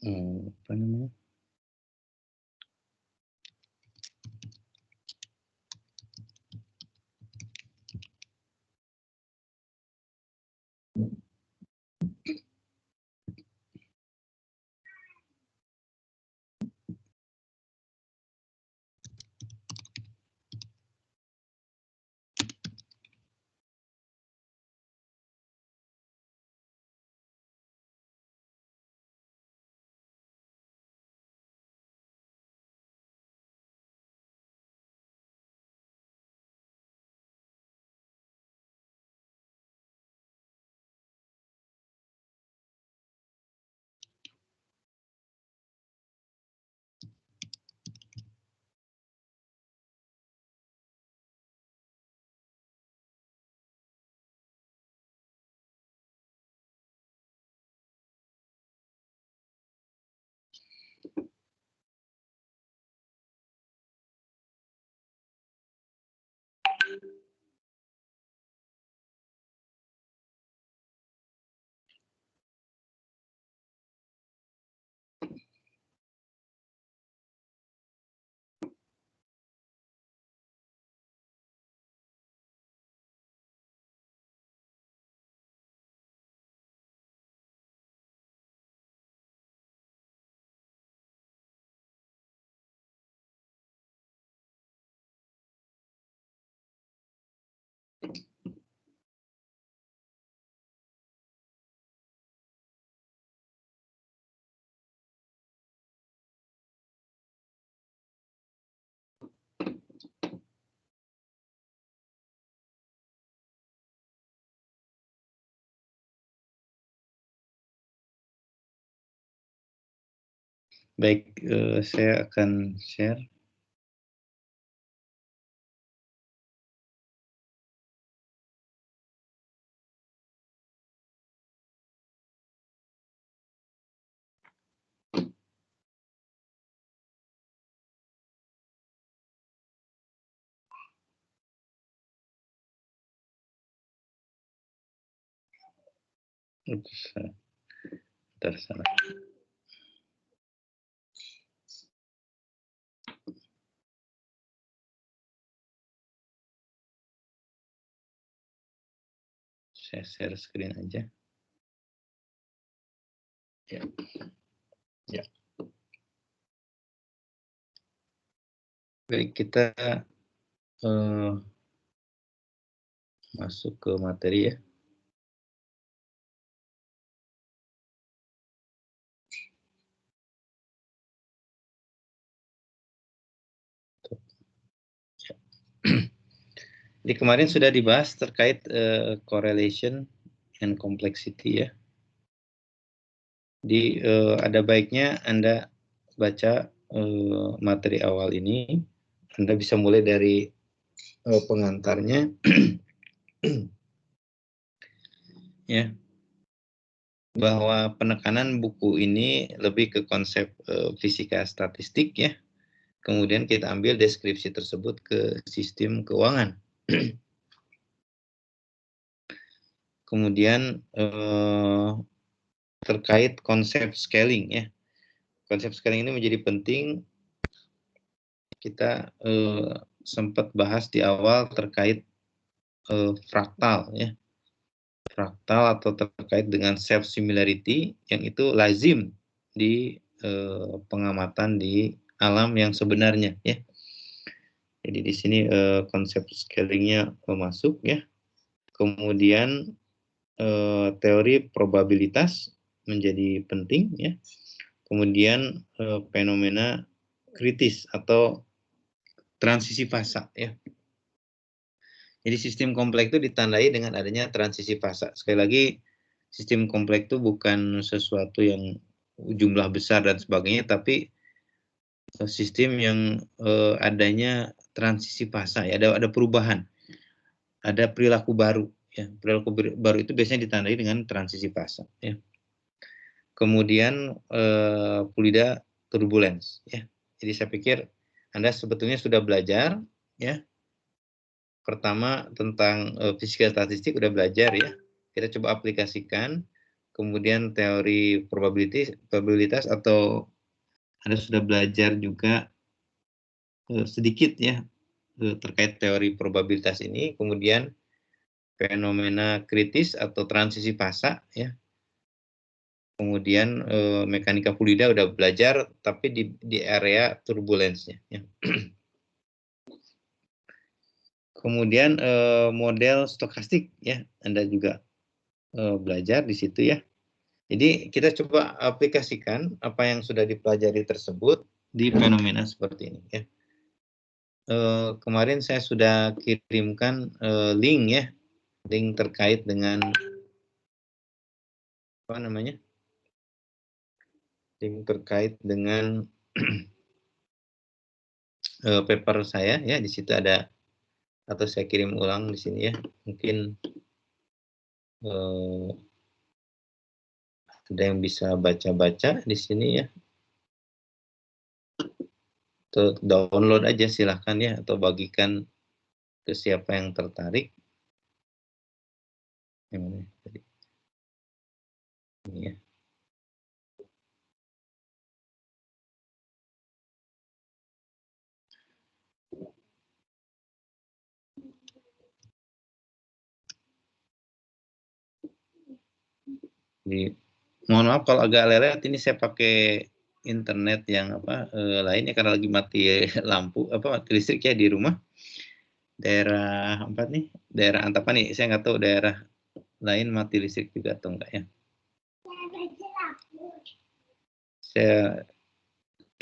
apa namanya? Baik, saya akan share. Ups, bentar, salah. Saya share screen aja. Ya. Ya. Baik, kita masuk ke materi ya. Jadi kemarin sudah dibahas terkait correlation and complexity ya. Jadi ada baiknya Anda baca materi awal ini. Anda bisa mulai dari pengantarnya ya, bahwa penekanan buku ini lebih ke konsep fisika statistik ya. Kemudian kita ambil deskripsi tersebut ke sistem keuangan. Kemudian terkait konsep scaling ya. Konsep scaling ini menjadi penting. Kita sempat bahas di awal terkait fraktal ya. Fraktal atau terkait dengan self similarity yang itu lazim di pengamatan di alam yang sebenarnya ya. Jadi di sini konsep scalingnya masuk ya. Kemudian teori probabilitas menjadi penting ya. Kemudian fenomena kritis atau transisi fasa ya. Jadi sistem kompleks itu ditandai dengan adanya transisi fasa. Sekali lagi, sistem kompleks itu bukan sesuatu yang jumlah besar dan sebagainya, tapi sistem yang adanya transisi fasa ya, ada perubahan, ada perilaku baru ya. Perilaku baru itu biasanya ditandai dengan transisi fasa ya. Kemudian fluida turbulence ya. Jadi saya pikir Anda sebetulnya sudah belajar ya. Pertama tentang fisika statistik udah belajar ya. Kita coba aplikasikan kemudian teori probabilitas atau Anda sudah belajar juga sedikit ya terkait teori probabilitas ini, kemudian fenomena kritis atau transisi fasa ya. Kemudian mekanika fluida udah belajar tapi di area turbulensnya ya. Kemudian model stokastik ya, Anda juga belajar di situ ya. Jadi kita coba aplikasikan apa yang sudah dipelajari tersebut di fenomena seperti ini ya. Kemarin saya sudah kirimkan link ya, link terkait dengan apa namanya, link terkait dengan paper saya ya. Di situ ada, atau saya kirim ulang di sini ya. Mungkin ada yang bisa baca-baca di sini ya. Atau download aja silahkan ya, atau bagikan ke siapa yang tertarik. Yang mana tadi? Ini ya. Jadi, mohon maaf kalau agak lelet, ini saya pakai internet yang lainnya karena lagi mati lampu mati listrik ya di rumah. Daerah daerah Antapani, saya nggak tahu daerah lain mati listrik juga atau enggak ya. Saya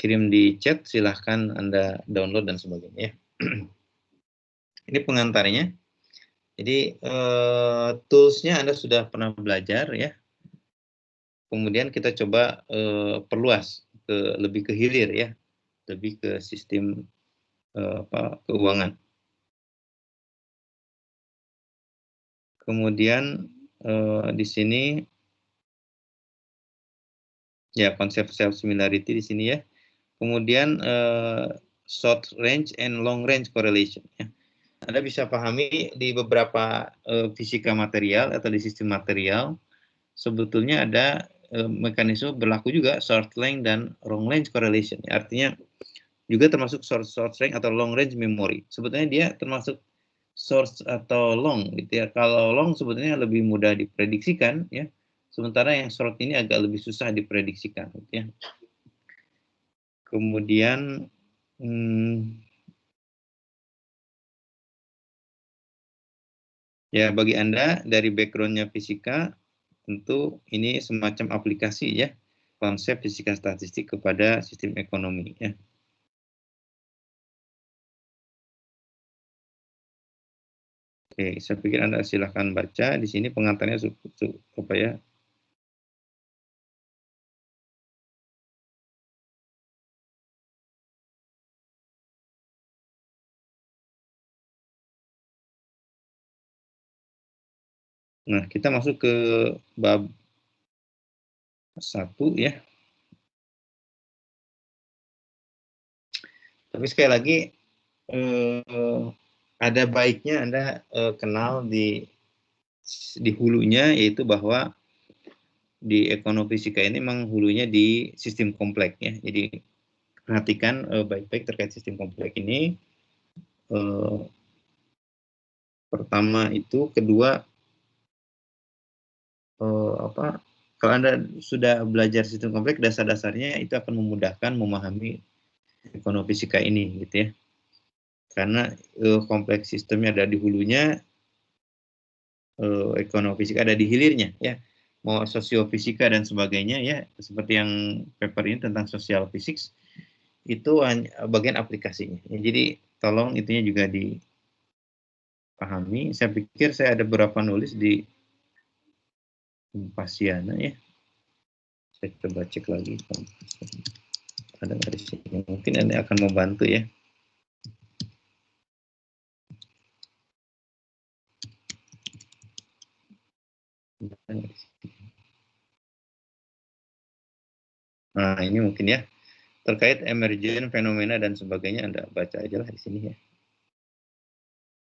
kirim di chat, silahkan Anda download dan sebagainya. Ini pengantarnya. Jadi toolsnya Anda sudah pernah belajar ya. Kemudian kita coba perluas lebih ke hilir ya, lebih ke sistem keuangan. Kemudian di sini ya konsep self similarity di sini ya. Kemudian short range and long range correlation ya. Anda bisa pahami di beberapa fisika material atau di sistem material sebetulnya ada mekanisme berlaku juga short range dan long range correlation. Artinya juga termasuk short range atau long range memory. Sebetulnya dia termasuk short atau long gitu ya. Kalau long sebetulnya lebih mudah diprediksikan ya. Sementara yang short ini agak lebih susah diprediksikan gitu ya. Kemudian ya bagi Anda dari background-nya fisika, tentu ini semacam aplikasi ya, konsep fisika statistik kepada sistem ekonomi ya. Oke, saya pikir Anda silahkan baca di sini pengantarnya apa ya. Nah, kita masuk ke bab 1 ya. Tapi sekali lagi ada baiknya Anda kenal di hulunya, yaitu bahwa di ekonomi fisika ini memang hulunya di sistem kompleks ya. Jadi perhatikan baik-baik terkait sistem kompleks ini. Pertama itu, kedua kalau Anda sudah belajar sistem kompleks, dasar-dasarnya itu akan memudahkan memahami ekonomi fisika ini gitu ya. Karena kompleks sistemnya ada di hulunya, ekonomi fisika ada di hilirnya ya. Mau sosiofisika dan sebagainya ya, seperti yang paper ini tentang sosial physics, itu bagian aplikasinya. Ya, jadi tolong itunya juga dipahami. Saya pikir saya ada beberapa nulis di Kompasiana ya. Saya coba cek lagi. Ada nggak di sini? Mungkin Anda akan membantu ya. Nah, ini mungkin ya. Terkait emergent fenomena dan sebagainya, Anda baca aja lah di sini ya.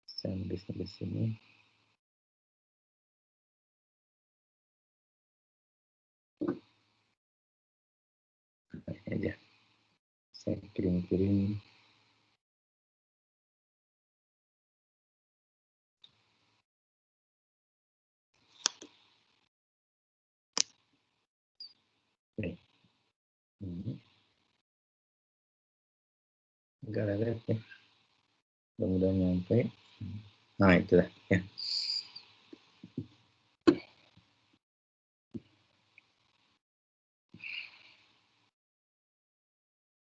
Saya nulis di sini. aja. Saya kirim-kirim. Oke. Enggak ada ya. Mudah-mudahan nyampe. Nah, itulah ya.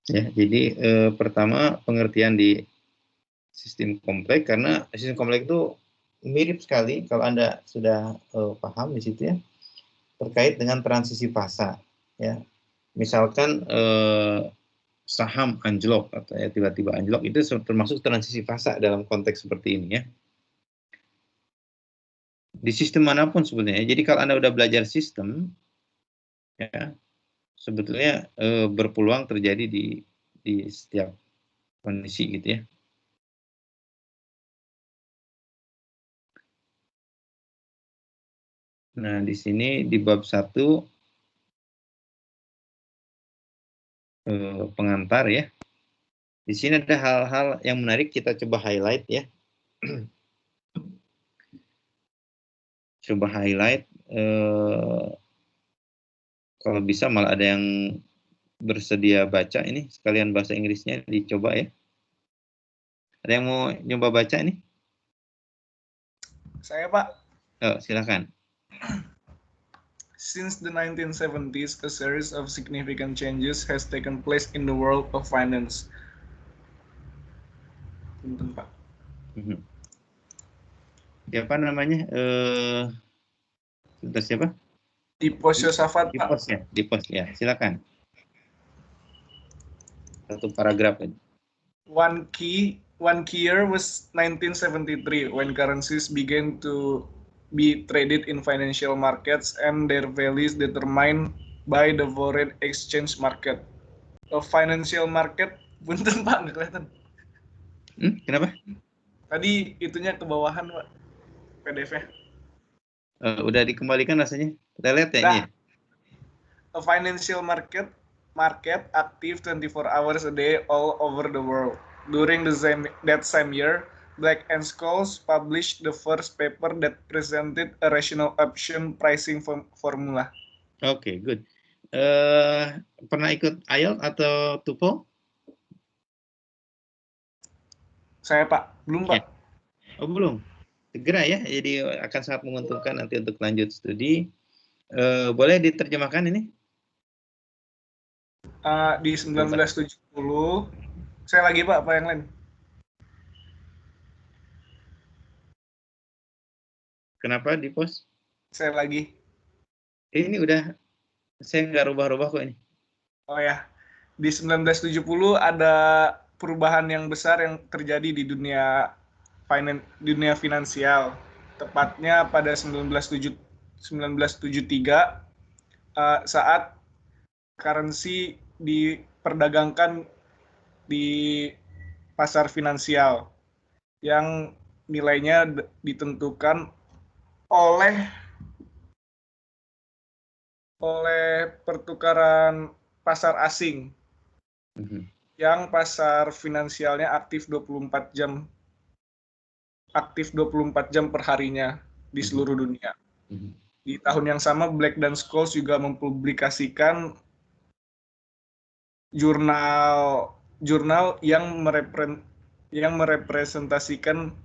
Ya, jadi pertama pengertian di sistem kompleks, karena sistem kompleks itu mirip sekali kalau Anda sudah paham di situ ya, terkait dengan transisi fasa ya. Misalkan saham anjlok atau ya tiba-tiba anjlok, itu termasuk transisi fasa dalam konteks seperti ini ya. Di sistem manapun sebetulnya. Jadi kalau Anda udah belajar sistem ya, sebetulnya berpeluang terjadi di setiap kondisi gitu ya. Nah, di sini di bab 1 pengantar ya. Di sini ada hal-hal yang menarik, kita coba highlight ya. Coba highlight, kalau bisa malah ada yang bersedia baca ini, sekalian bahasa Inggrisnya dicoba ya. Ada yang mau nyoba baca ini? Saya, Pak. Silakan. Since the 1970s, a series of significant changes has taken place in the world of finance. Punten, Pak. Siapa namanya? Siapa? Dipos Yosafat, Pak. Dipos ya, silakan. Satu paragraf aja. One key year was 1973 when currencies began to be traded in financial markets and their values determined by the foreign exchange market. A financial market, punten Pak, nggak kelihatan. Kenapa? Tadi itunya ke bawahan, Pak, PDF-nya. Udah dikembalikan rasanya. Kita lihat ya ini. A financial market active 24 hours a day all over the world. During that same year, Black and Scholes published the first paper that presented a rational option pricing formula. Oke, good. Pernah ikut IELTS atau TOEFL? Saya, Pak, belum, Pak. Oh, belum. Segera ya, jadi akan sangat menguntungkan nanti untuk lanjut studi. Boleh diterjemahkan ini? Di 1970, saya lagi, Pak, apa yang lain? Kenapa di pos? Saya lagi. Ini udah, saya nggak rubah-rubah kok ini. Oh ya, di 1970 ada perubahan yang besar yang terjadi di dunia finansial. Tepatnya pada 1973 saat currency diperdagangkan di pasar finansial yang nilainya ditentukan oleh pertukaran pasar asing yang pasar finansialnya aktif 24 jam per harinya di seluruh dunia. Di tahun yang sama, Black dan Scholes juga mempublikasikan jurnal yang merepresentasikan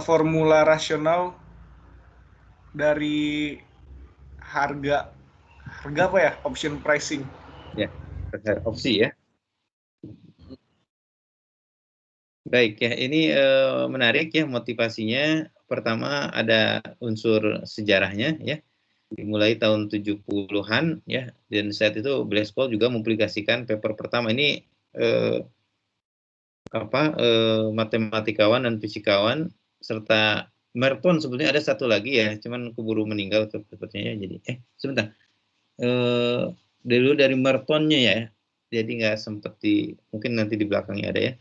formula rasional dari harga apa ya? Option pricing. Ya, opsi ya. Baik ya, ini menarik ya motivasinya. Pertama ada unsur sejarahnya ya. Dimulai tahun 70-an ya, dan saat itu Black Scholes juga mempublikasikan paper pertama ini matematikawan dan fisikawan serta Merton, sebetulnya ada satu lagi ya, cuman keburu meninggal sepertinya. Jadi sebentar, dulu dari Mertonnya ya, jadi nggak sempat mungkin nanti di belakangnya ada ya.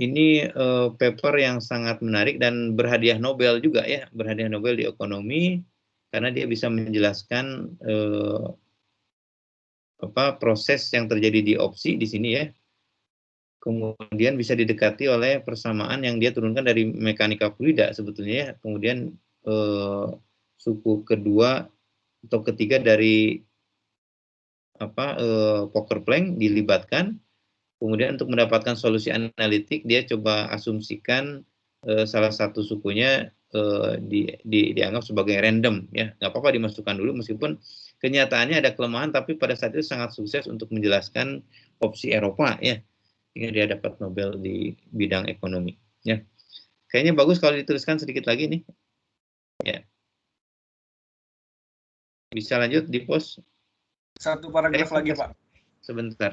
Ini paper yang sangat menarik dan berhadiah Nobel juga ya, berhadiah Nobel di ekonomi karena dia bisa menjelaskan proses yang terjadi di opsi di sini ya, kemudian bisa didekati oleh persamaan yang dia turunkan dari mekanika fluida sebetulnya ya. Kemudian suku kedua atau ketiga dari Fokker Planck dilibatkan. Kemudian untuk mendapatkan solusi analitik dia coba asumsikan salah satu sukunya dianggap sebagai random ya, nggak apa-apa dimasukkan dulu meskipun kenyataannya ada kelemahan, tapi pada saat itu sangat sukses untuk menjelaskan opsi Eropa ya, sehingga dia dapat Nobel di bidang ekonomi ya. Kayaknya bagus kalau dituliskan sedikit lagi nih ya. Bisa lanjut di post. Satu paragraf lagi Pak. Sebentar,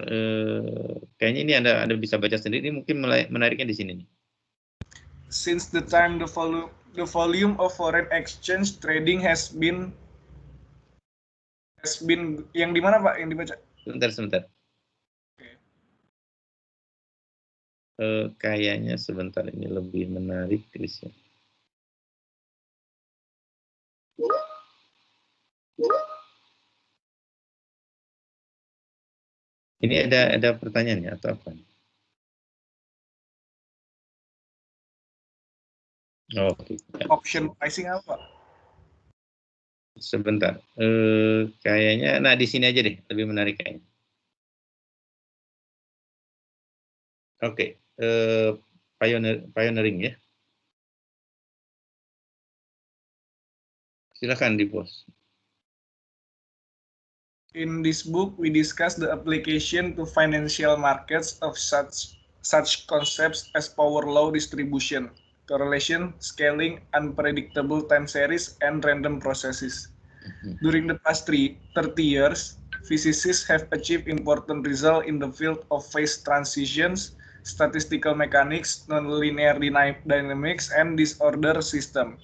kayaknya ini Anda bisa baca sendiri, mungkin menariknya di sini nih. Since the time the volume of foreign exchange trading has been yang di mana Pak yang dibaca? Sebentar. Kayaknya sebentar, ini lebih menarik tulisnya. Ini ada pertanyaannya atau apa? Oke. Option pricing apa? Sebentar. Kayaknya, nah di sini aja deh, lebih menarik kayaknya. Oke. Pioneering ya. Silakan di post. In this book, we discuss the application to financial markets of such concepts as power law distribution, correlation, scaling, unpredictable time series, and random processes. During the past 30 years, physicists have achieved important results in the field of phase transitions, statistical mechanics, nonlinear dynamics, and disorder system.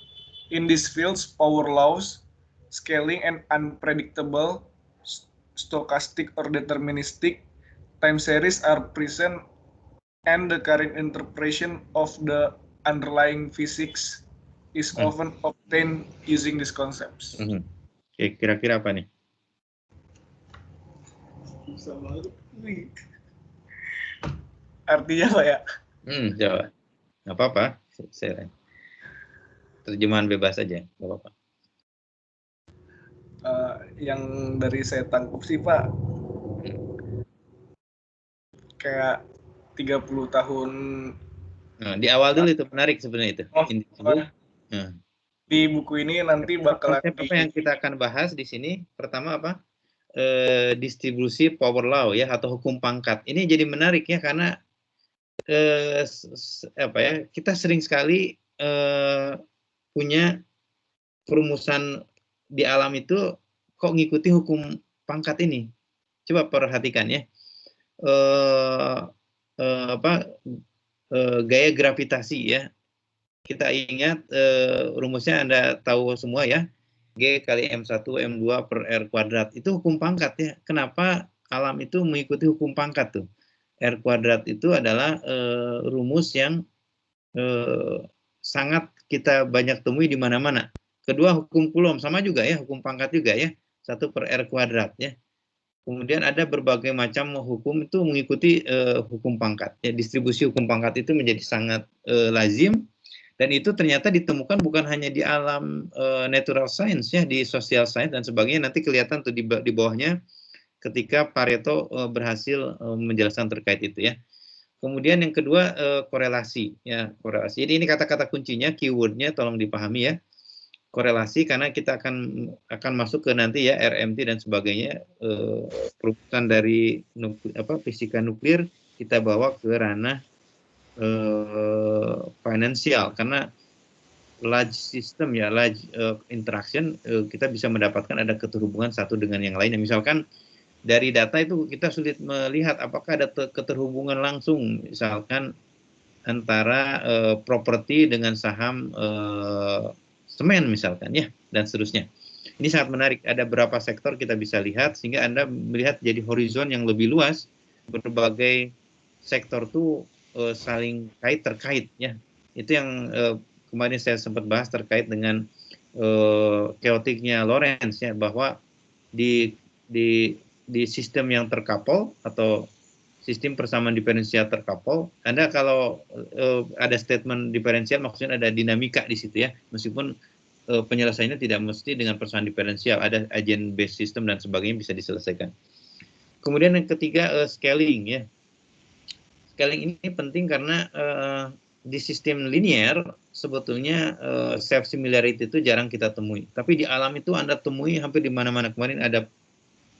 In these fields, power laws, scaling, and unpredictable stochastic or deterministic time series are present, and the current interpretation of the underlying physics is often obtained using these concepts. Oke, kira-kira apa nih? Bisa banget nih. Artinya apa ya? Coba. Nggak apa-apa. Terjemahan bebas aja, nggak apa-apa. Yang dari saya tangkap sih Pak, kayak 30 tahun. Nah, di awal dulu itu menarik sebenarnya itu. Di buku ini nanti bakalan apa yang kita akan bahas di sini. Pertama apa? Distribusi power law ya, atau hukum pangkat. Ini jadi menarik ya, karena kita sering sekali punya perumusan di alam itu kok ngikuti hukum pangkat ini. Coba perhatikan ya. Gaya gravitasi ya. Kita ingat rumusnya Anda tahu semua ya. G kali M1 M2 per R kuadrat. Itu hukum pangkat ya. Kenapa alam itu mengikuti hukum pangkat tuh? R kuadrat itu adalah rumus yang sangat kita banyak temui di mana-mana. Kedua, hukum Coulomb sama juga ya, hukum pangkat juga ya. 1 per R kuadrat ya. Kemudian ada berbagai macam hukum itu mengikuti hukum pangkat. Ya, distribusi hukum pangkat itu menjadi sangat lazim, dan itu ternyata ditemukan bukan hanya di alam natural science ya, di social science dan sebagainya. Nanti kelihatan tuh di bawahnya ketika Pareto berhasil menjelaskan terkait itu ya. Kemudian yang kedua korelasi ya, korelasi. Jadi ini kata-kata kuncinya, keywordnya tolong dipahami ya. Korelasi, karena kita akan masuk ke nanti ya RMT dan sebagainya, perumusan dari fisika nuklir kita bawa ke ranah finansial, karena large system ya, large interaction, kita bisa mendapatkan ada keterhubungan satu dengan yang lainnya. Misalkan dari data itu kita sulit melihat apakah ada keterhubungan langsung, misalkan antara properti dengan saham semen misalkan ya, dan seterusnya. Ini sangat menarik, ada beberapa sektor kita bisa lihat sehingga Anda melihat jadi horizon yang lebih luas, berbagai sektor tuh saling terkait ya. Itu yang kemarin saya sempat bahas terkait dengan chaoticnya Lorentz ya, bahwa di di sistem yang terkapal atau sistem persamaan diferensial terkapal, Anda kalau ada statement diferensial maksudnya ada dinamika di situ ya, meskipun penyelesaiannya tidak mesti dengan persamaan diferensial, ada agent based system dan sebagainya bisa diselesaikan. Kemudian yang ketiga scaling ya. Scaling ini penting karena di sistem linear sebetulnya self similarity itu jarang kita temui. Tapi di alam itu Anda temui hampir di mana-mana. Kemarin ada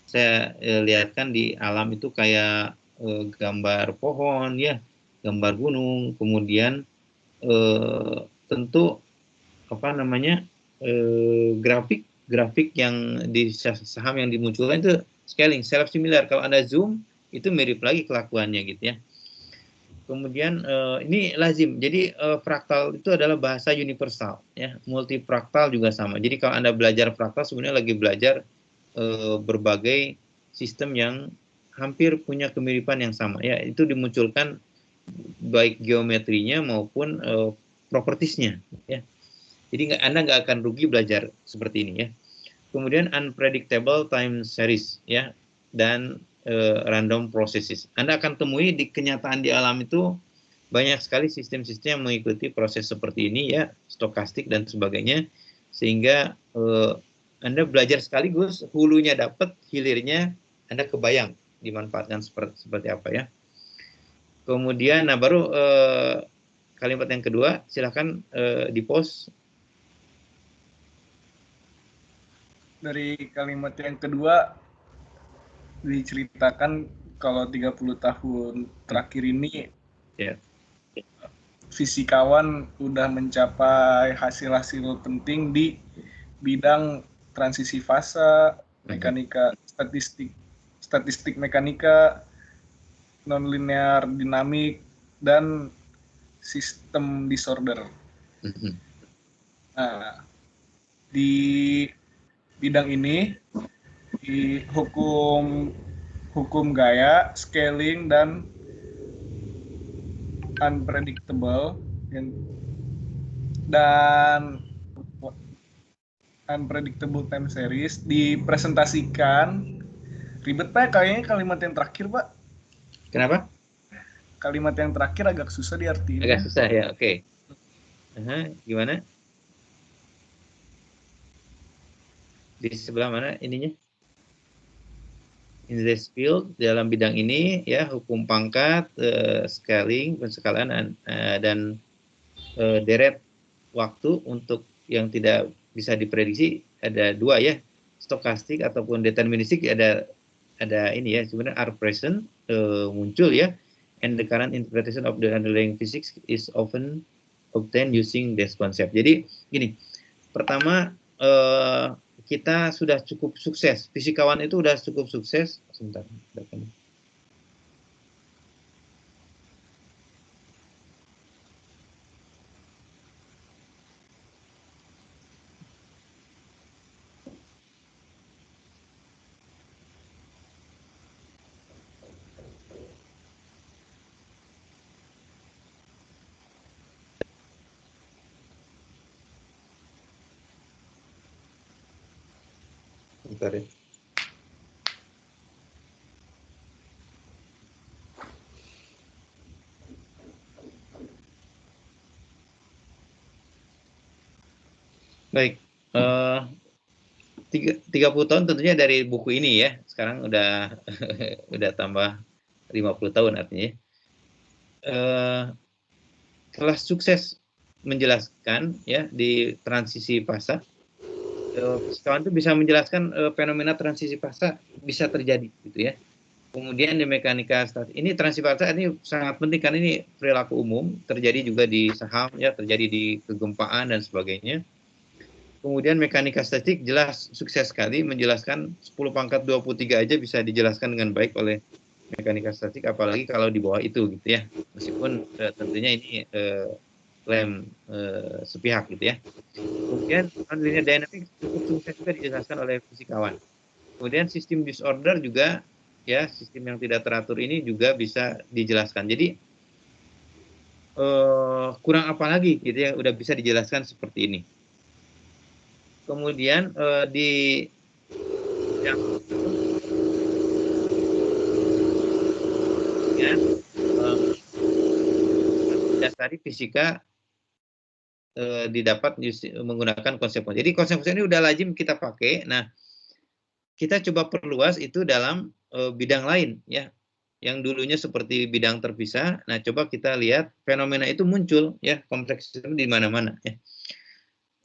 saya lihatkan di alam itu kayak gambar pohon ya, gambar gunung, kemudian tentu apa namanya grafik yang di saham yang dimunculkan itu scaling self similar. Kalau Anda zoom itu mirip lagi kelakuannya gitu ya. Kemudian ini lazim. Jadi fraktal itu adalah bahasa universal ya. Multifraktal juga sama. Jadi kalau Anda belajar fraktal sebenarnya lagi belajar berbagai sistem yang hampir punya kemiripan yang sama ya. Itu dimunculkan baik geometrinya maupun propertiesnya ya. Jadi Anda nggak akan rugi belajar seperti ini ya. Kemudian unpredictable time series ya, dan random processes. Anda akan temui di kenyataan di alam itu banyak sekali sistem-sistem yang mengikuti proses seperti ini ya, stokastik dan sebagainya, sehingga Anda belajar sekaligus, hulunya dapat, hilirnya Anda kebayang dimanfaatkan seperti apa ya. Kemudian, nah baru kalimat yang kedua, silahkan di post. Dari kalimat yang kedua diceritakan kalau 30 tahun terakhir ini fisikawan udah mencapai hasil-hasil penting di bidang transisi fase, mekanika statistik mekanika, nonlinear dinamik, dan sistem disorder. Nah, di bidang ini di hukum gaya, scaling, dan unpredictable dan unpredictable time series dipresentasikan. Ribet Pak, kayaknya kalimat yang terakhir Pak. Kenapa? Kalimat yang terakhir agak susah diartikan. Agak susah ya, oke. Gimana? Di sebelah mana ininya? In this field, dalam bidang ini ya, hukum pangkat, scaling, penskalaan, dan deret waktu untuk yang tidak bisa diprediksi ada dua ya, stokastik ataupun deterministik. Ada ini ya, sebenarnya are present muncul ya, and the current interpretation of the underlying physics is often obtained using this concept. Jadi gini, pertama kita sudah cukup sukses, fisikawan itu sudah cukup sukses. Sebentar, ya. Baik, 30 tahun tentunya dari buku ini ya. Sekarang udah tambah 50 tahun artinya. Telah sukses menjelaskan ya di transisi fase. Fisikawan itu bisa menjelaskan fenomena transisi fase bisa terjadi gitu ya. Kemudian di mekanika statis ini transisi fase ini sangat penting karena ini perilaku umum, terjadi juga di saham ya, terjadi di kegempaan dan sebagainya. Kemudian mekanika statistik jelas sukses sekali menjelaskan 10 pangkat 23 aja bisa dijelaskan dengan baik oleh mekanika statistik, apalagi kalau di bawah itu gitu ya. Meskipun tentunya ini klaim sepihak gitu ya. Kemudian linear dynamics cukup sukses juga dijelaskan oleh fisikawan. Kemudian sistem disorder juga ya, sistem yang tidak teratur ini juga bisa dijelaskan. Jadi kurang apa lagi gitu ya, udah bisa dijelaskan seperti ini. Kemudian di yang dengan dasari fisika didapat menggunakan konsep-konsep. Jadi konsep-konsep ini udah lazim kita pakai. Nah, kita coba perluas itu dalam bidang lain ya. Yang dulunya seperti bidang terpisah. Nah, coba kita lihat fenomena itu muncul ya, kompleksitas di mana-mana ya.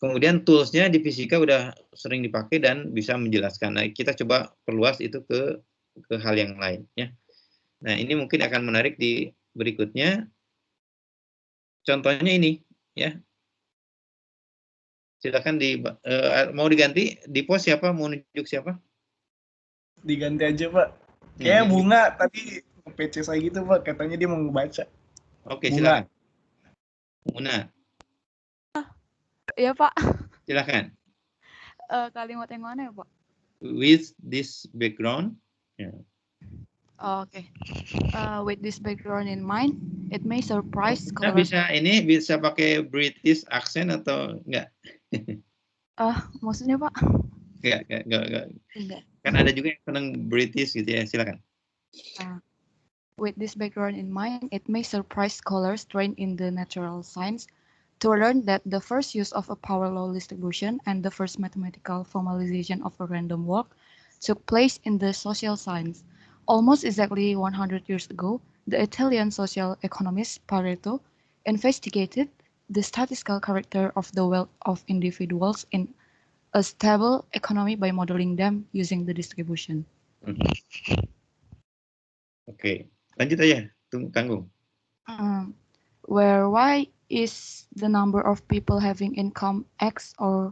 Kemudian toolsnya di fisika udah sering dipakai dan bisa menjelaskan. Nah, kita coba perluas itu ke hal yang lain ya. Nah, ini mungkin akan menarik di berikutnya. Contohnya ini ya. Silakan mau diganti di post siapa, mau nunjuk siapa? Diganti aja, Pak. Kayak Bunga tadi PC saya gitu, Pak. Katanya dia mau ngebaca. Oke, silakan. Muna. Iya, Pak. Silakan. Kalimat yang mana ya, Pak? With this background. Yeah. Oke. With this background in mind, it may surprise. Nah, bisa pakai British accent atau enggak? Maksudnya Pak? Enggak. Kan ada juga yang senang British gitu ya, silakan. With this background in mind, it may surprise scholars trained in the natural science to learn that the first use of a power law distribution and the first mathematical formalization of a random walk took place in the social science. Almost exactly 100 years ago, the Italian social economist Pareto investigated the statistical character of the wealth of individuals in a stable economy by modeling them using the distribution. Oke, lanjut aja, tanggung. Where Y is the number of people having income X or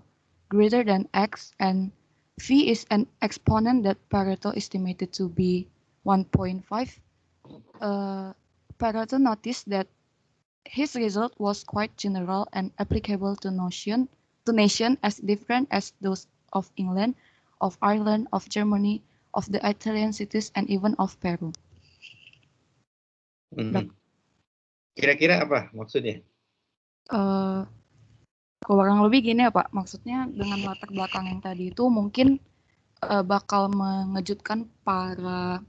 greater than X, and V is an exponent that Pareto estimated to be 1.5. Pareto noticed that his result was quite general and applicable to nations as different as those of England, of Ireland, of Germany, of the Italian cities, and even of Peru. Kira-kira apa maksudnya? Kurang lebih gini ya Pak, maksudnya dengan latar belakang yang tadi itu mungkin bakal mengejutkan para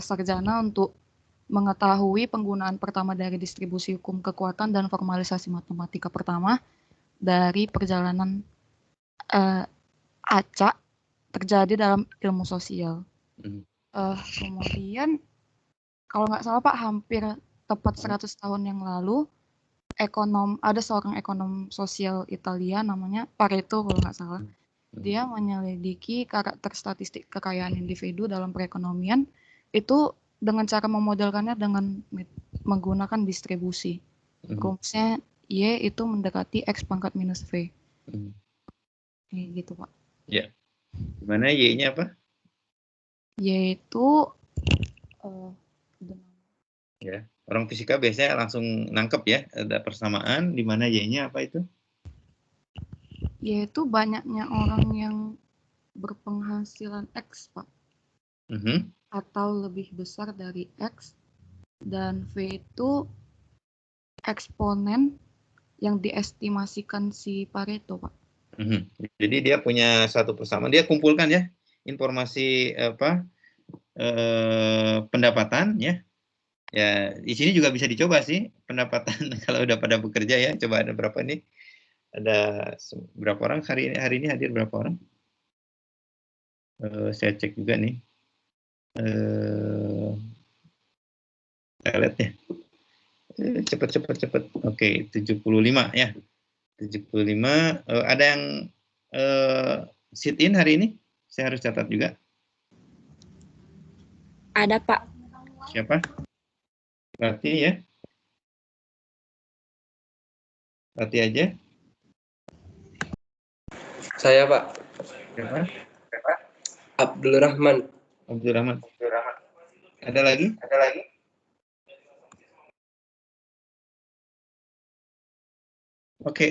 sarjana untuk mengetahui penggunaan pertama dari distribusi hukum kekuatan dan formalisasi matematika pertama dari perjalanan acak terjadi dalam ilmu sosial. Kemudian kalau nggak salah Pak, hampir tepat 100 tahun yang lalu, ada seorang ekonom sosial Italia namanya Pareto kalau nggak salah. Dia menyelidiki karakter statistik kekayaan individu dalam perekonomian itu dengan cara memodelkannya dengan menggunakan distribusi. Rumusnya Y itu mendekati X pangkat minus V. Gitu Pak. Ya. Gimana Y-nya apa? Y itu ya, orang fisika biasanya langsung nangkep ya, ada persamaan di mana Y-nya apa itu? Yaitu banyaknya orang yang berpenghasilan X, Pak. Atau lebih besar dari X, dan V itu eksponen yang diestimasikan si Pareto, Pak. Jadi dia punya satu persamaan, dia kumpulkan ya informasi pendapatan ya. Ya, di sini juga bisa dicoba sih pendapatan kalau udah pada bekerja ya. Coba ada berapa nih? Ada berapa orang hari ini hadir berapa orang? Saya cek juga nih. Saya lihat ya. Cepet. Oke, 75 ya. 75. Ada yang sit in hari ini? Saya harus catat juga. Ada, Pak. Siapa? Berarti ya. Berarti aja. Saya, Pak. Siapa? Abdul Rahman. Ada lagi? Oke,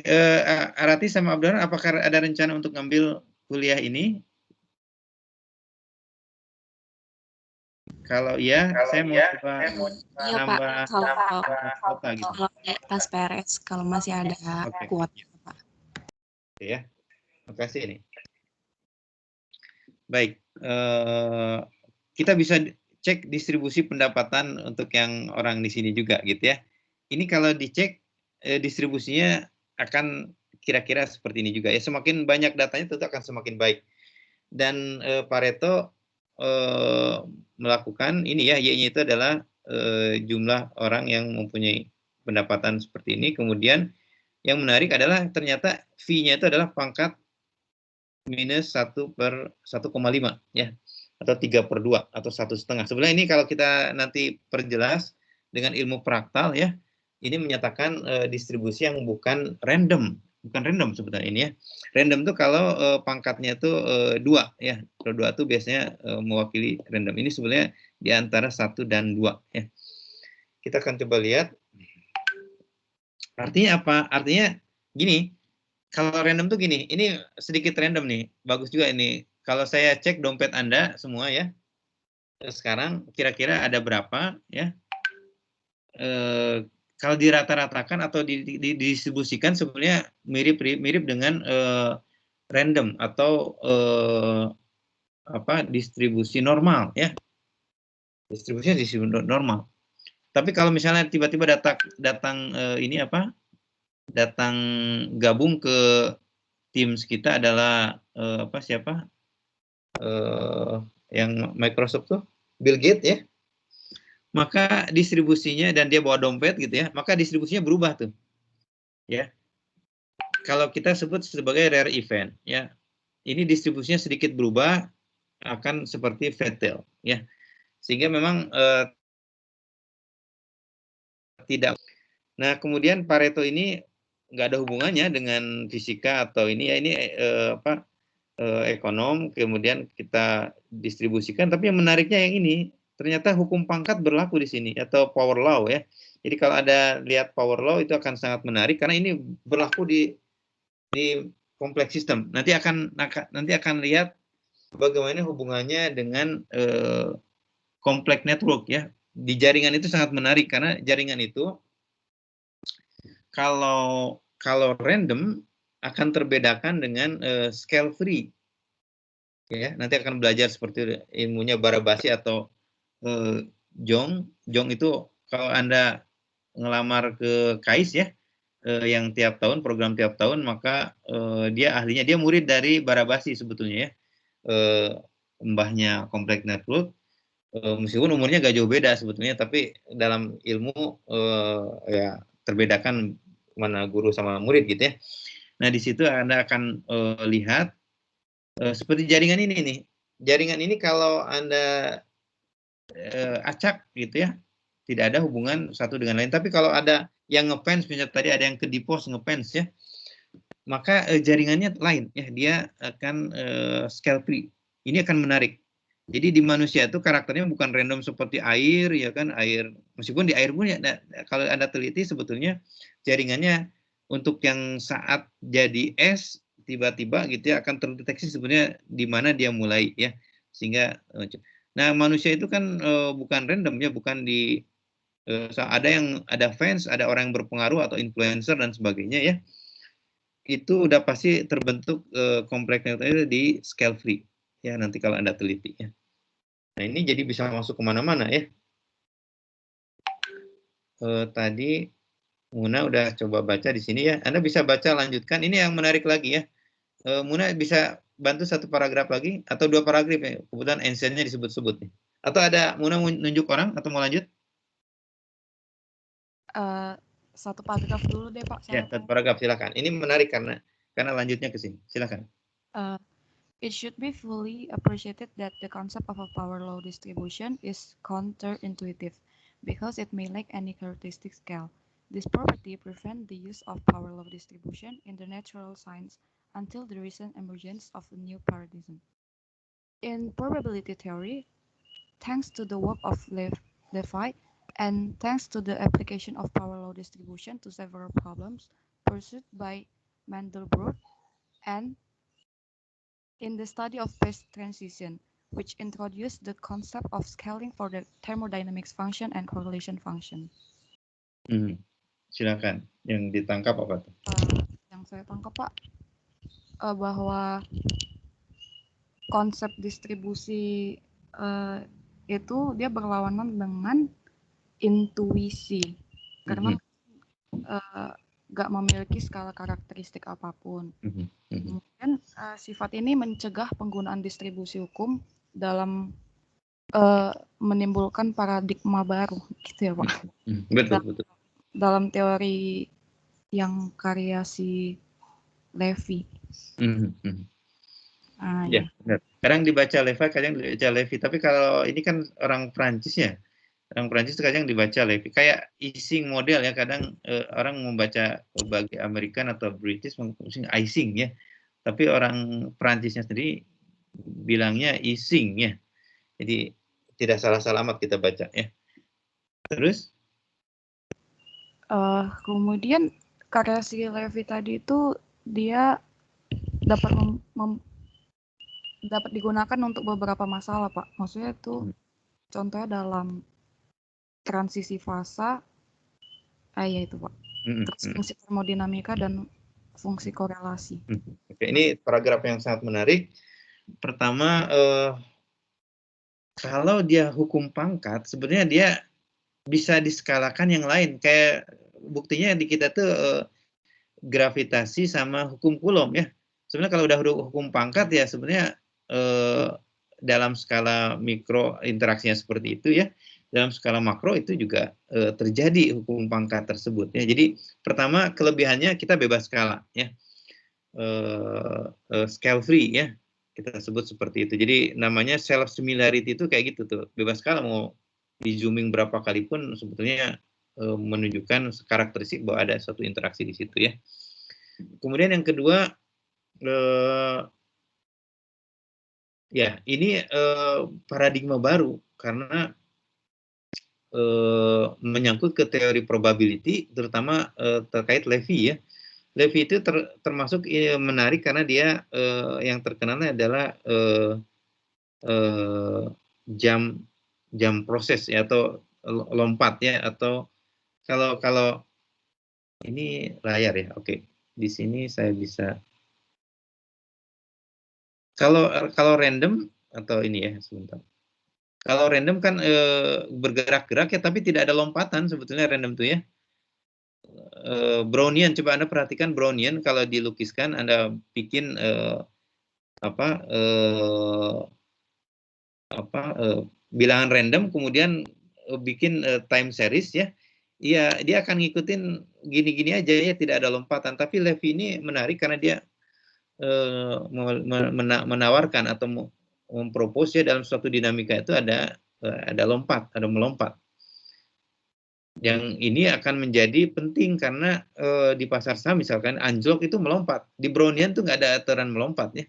Arati sama Abdul Rahman, apakah ada rencana untuk ngambil kuliah ini? Kalau iya, saya mau coba nambah kuota gitu. Kalau pas PRS, kalau masih ada kuota, Pak. Oke ya, makasih ini. Baik, kita bisa cek distribusi pendapatan untuk yang orang di sini juga gitu ya. Ini kalau dicek distribusinya akan kira-kira seperti ini juga ya. Semakin banyak datanya tentu akan semakin baik. Dan Pareto melakukan ini ya, Y-nya itu adalah jumlah orang yang mempunyai pendapatan seperti ini. Kemudian yang menarik adalah ternyata V-nya itu adalah pangkat minus 1/1,5 ya, atau 3/2 atau 1,5. Sebenarnya ini kalau kita nanti perjelas dengan ilmu fraktal ya, ini menyatakan distribusi yang bukan random sebenarnya ini ya. Random tuh kalau pangkatnya tuh 2 ya. Kalau 2 tuh biasanya mewakili random. Ini sebenarnya di antara 1 dan 2 ya. Kita akan coba lihat. Artinya apa? Artinya gini, kalau random tuh gini, ini sedikit random nih, bagus juga ini. Kalau saya cek dompet Anda semua ya, sekarang kira-kira ada berapa ya? Kalau dirata-ratakan atau didistribusikan sebenarnya mirip dengan random atau distribusi normal ya. Distribusinya distribusi normal. Tapi kalau misalnya tiba-tiba datang datang gabung ke Teams kita adalah siapa? Yang Microsoft tuh Bill Gates ya. Maka distribusinya, dan dia bawa dompet gitu ya, maka distribusinya berubah tuh. Ya. Kalau kita sebut sebagai rare event ya. Ini distribusinya sedikit berubah, akan seperti fatal ya. Sehingga memang tidak. Nah, kemudian Pareto ini nggak ada hubungannya dengan fisika atau ini ya, ini ekonom, kemudian kita distribusikan. Tapi yang menariknya yang ini, ternyata hukum pangkat berlaku di sini atau power law ya. Jadi kalau ada lihat power law itu akan sangat menarik karena ini berlaku di kompleks sistem. Nanti akan lihat bagaimana hubungannya dengan kompleks network ya. Di jaringan itu sangat menarik karena jaringan itu kalau random akan terbedakan dengan scale free. Ya, nanti akan belajar seperti ilmunya Barabasi atau Jong. Jong itu kalau Anda ngelamar ke KAIS ya, yang tiap tahun, program tiap tahun, maka dia ahlinya, dia murid dari Barabasi sebetulnya ya. Mbahnya kompleks network, meskipun umurnya gak jauh beda sebetulnya, tapi dalam ilmu ya terbedakan mana guru sama murid gitu ya. Nah di situ Anda akan lihat seperti jaringan ini nih. Jaringan ini kalau Anda acak gitu ya, tidak ada hubungan satu dengan lain. Tapi kalau ada yang ngefans, misalnya tadi ada yang ke DPoS ngefans ya, maka jaringannya lain ya, dia akan scale free. Ini akan menarik. Jadi di manusia itu karakternya bukan random seperti air ya kan, air, meskipun di air pun ya, kalau Anda teliti sebetulnya jaringannya untuk yang saat jadi es tiba-tiba gitu ya akan terdeteksi sebenarnya di mana dia mulai ya, sehingga nah manusia itu kan bukan random ya, bukan di ada fans, ada orang yang berpengaruh atau influencer dan sebagainya ya, itu udah pasti terbentuk kompleks network di scale free ya, nanti kalau Anda teliti ya. Nah ini jadi bisa masuk kemana-mana ya. Tadi Muna udah coba baca di sini ya. Anda bisa baca lanjutkan. Ini yang menarik lagi ya. Muna bisa bantu satu paragraf lagi atau 2 paragraf ya. Kebetulan Einstein-nya disebut-sebut nih. Atau ada Muna mau nunjuk orang atau mau lanjut? Satu paragraf dulu deh Pak. Ya, satu paragraf silakan. Ini menarik karena lanjutnya ke sini. Silakan. It should be fully appreciated that the concept of a power law distribution is counterintuitive because it may lack any characteristic scale. This property prevents the use of power law distribution in the natural science until the recent emergence of a new paradigm. In probability theory, thanks to the work of Levi and thanks to the application of power law distribution to several problems pursued by Mandelbrot and in the study of phase transition, which introduced the concept of scaling for the thermodynamics function and correlation function. Silakan, yang ditangkap apa tuh? Yang saya tangkap Pak, bahwa konsep distribusi itu dia berlawanan dengan intuisi karena nggak memiliki skala karakteristik apapun. Kemudian sifat ini mencegah penggunaan distribusi hukum dalam menimbulkan paradigma baru, gitu ya Pak. Betul. Dalam teori yang karya si Levy. Ya, benar. Kadang dibaca Levy, kadang dibaca Levy. Tapi kalau ini kan orang Prancis ya. Orang Prancis itu kadang dibaca Levy. Kayak Ising model ya. Kadang orang membaca bagi American atau British Ising ya. Tapi orang Prancisnya sendiri bilangnya Ising ya. Jadi tidak salah-salah amat kita baca ya. Terus? Kemudian karya si Levy tadi itu dia dapat dapat digunakan untuk beberapa masalah, Pak. Maksudnya itu contohnya dalam transisi fasa, ya itu, Pak. Terus fungsi termodinamika dan fungsi korelasi. Oke, ini paragraf yang sangat menarik. Pertama, kalau dia hukum pangkat, sebenarnya dia bisa diskalakan yang lain. Kayak buktinya di kita tuh gravitasi sama hukum Coulomb ya. Sebenarnya kalau udah hukum pangkat ya sebenarnya dalam skala mikro interaksinya seperti itu ya. Dalam skala makro itu juga terjadi hukum pangkat tersebut ya. Jadi pertama kelebihannya kita bebas skala ya. Scale free ya. Kita sebut seperti itu. Jadi namanya self similarity itu kayak gitu tuh. Bebas skala mau di zooming berapa kali pun sebetulnya menunjukkan karakteristik bahwa ada suatu interaksi di situ ya. Kemudian yang kedua, ya ini paradigma baru karena menyangkut ke teori probability, terutama terkait Levy ya. Levy itu termasuk menarik karena dia yang terkenalnya adalah jam proses ya atau lompat ya atau kalau ini layar ya, oke. Di sini saya bisa kalau random atau ini ya sebentar. Kalau random kan bergerak-gerak ya tapi tidak ada lompatan sebetulnya random tuh ya. Brownian, coba Anda perhatikan Brownian kalau dilukiskan Anda bikin bilangan random kemudian bikin time series ya. Iya, dia akan ngikutin gini-gini aja ya, tidak ada lompatan. Tapi Levy ini menarik karena dia menawarkan atau mempropose ya dalam suatu dinamika itu ada lompat, ada melompat. Yang ini akan menjadi penting karena di pasar saham misalkan anjlok itu melompat. Di Brownian tuh nggak ada aturan melompat ya.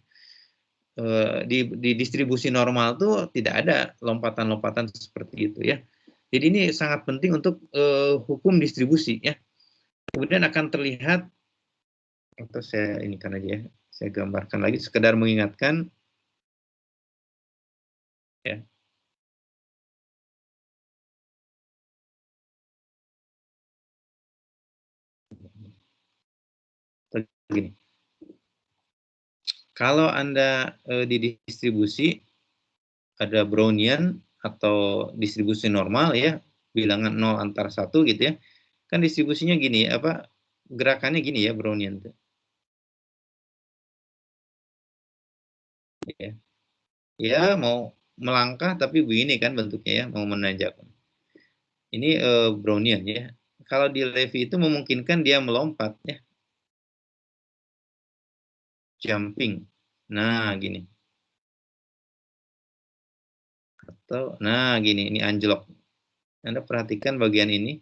Di distribusi normal tuh tidak ada lompatan-lompatan seperti itu ya. Jadi ini sangat penting untuk hukum distribusi ya. Kemudian akan terlihat, atau saya ini kan aja ya, saya gambarkan lagi sekedar mengingatkan ya. Begini. Kalau Anda di distribusi ada Brownian atau distribusi normal ya, bilangan 0 antara 1 gitu ya. Kan distribusinya gini, gerakannya gini ya Brownian tuh. Ya mau melangkah tapi begini kan bentuknya ya, mau menanjak. Ini Brownian ya. Kalau di Levy itu memungkinkan dia melompat ya. Jumping. Nah, gini. Atau nah gini, ini anjlok. Anda perhatikan bagian ini.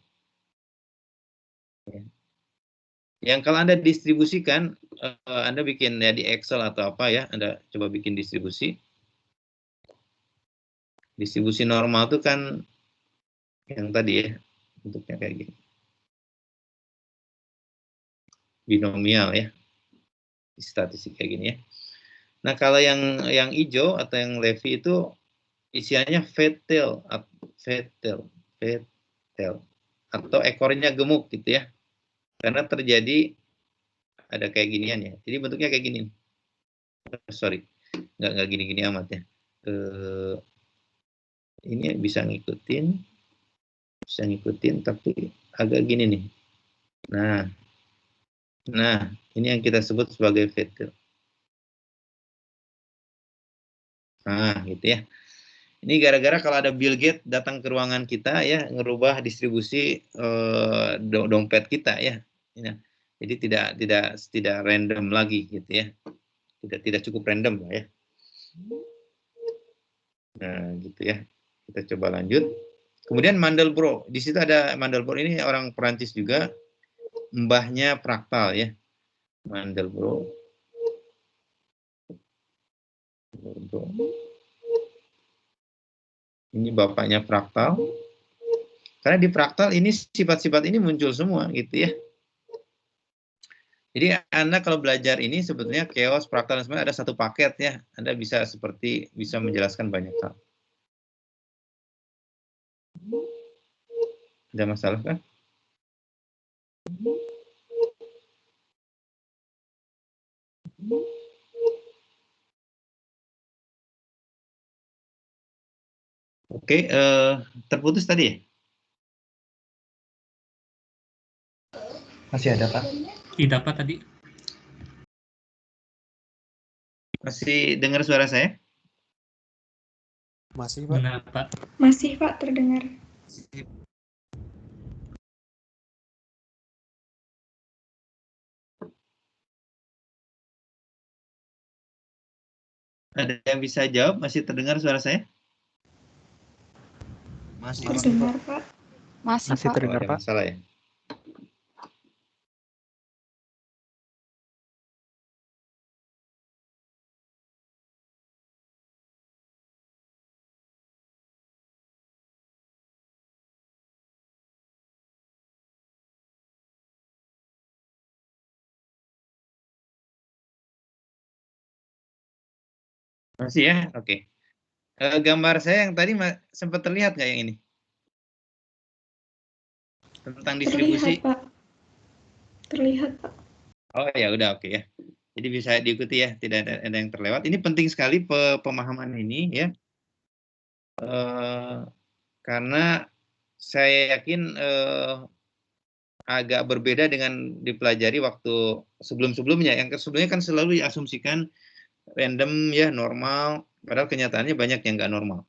Yang kalau Anda distribusikan, Anda bikin ya di Excel atau apa ya, Anda coba bikin distribusi. Distribusi normal itu kan yang tadi ya, bentuknya kayak gini. Binomial ya. Statistik kayak gini ya. Nah, kalau yang hijau atau yang Levy itu isiannya fatal atau ekornya gemuk gitu ya. Karena terjadi ada kayak ginian ya. Jadi bentuknya kayak gini. Sorry, nggak gini-gini amat ya. ini bisa ngikutin tapi agak gini nih. Nah, ini yang kita sebut sebagai fade. Nah, gitu ya. Ini gara-gara kalau ada Bill Gates datang ke ruangan kita ya, ngerubah distribusi dompet kita ya. Jadi tidak random lagi gitu ya. Tidak cukup random lah ya. Nah, gitu ya. Kita coba lanjut. Kemudian Mandelbrot. Di situ ada Mandelbrot, ini orang Perancis juga, mbahnya fraktal ya. Mandelbrot. Ini bapaknya fraktal. Karena di fraktal ini sifat-sifat ini muncul semua gitu ya. Jadi Anda kalau belajar ini sebetulnya chaos, fraktal, dan sebenarnya ada satu paket ya. Anda bisa menjelaskan banyak hal. Ada masalah kan? Oke, terputus tadi ya? Masih ada, Pak? Tidak, Pak, tadi. Masih dengar suara saya? Masih, Pak. Benar, Pak. Masih, Pak, terdengar. Ada yang bisa jawab? Masih terdengar suara saya? Masih, Terdengar, Pak. Masih, Masih Pak. terdengar, Ada Pak. masalah ya? Masih ya? Oke. Gambar saya yang tadi sempat terlihat nggak yang ini? Tentang distribusi? Terlihat, Pak. Terlihat, Pak. Oh ya udah, oke ya. Jadi bisa diikuti ya, tidak ada yang terlewat. Ini penting sekali pemahaman ini ya. Karena saya yakin agak berbeda dengan dipelajari waktu sebelum-sebelumnya. Yang sebelumnya kan selalu diasumsikan random ya, normal, padahal kenyataannya banyak yang nggak normal.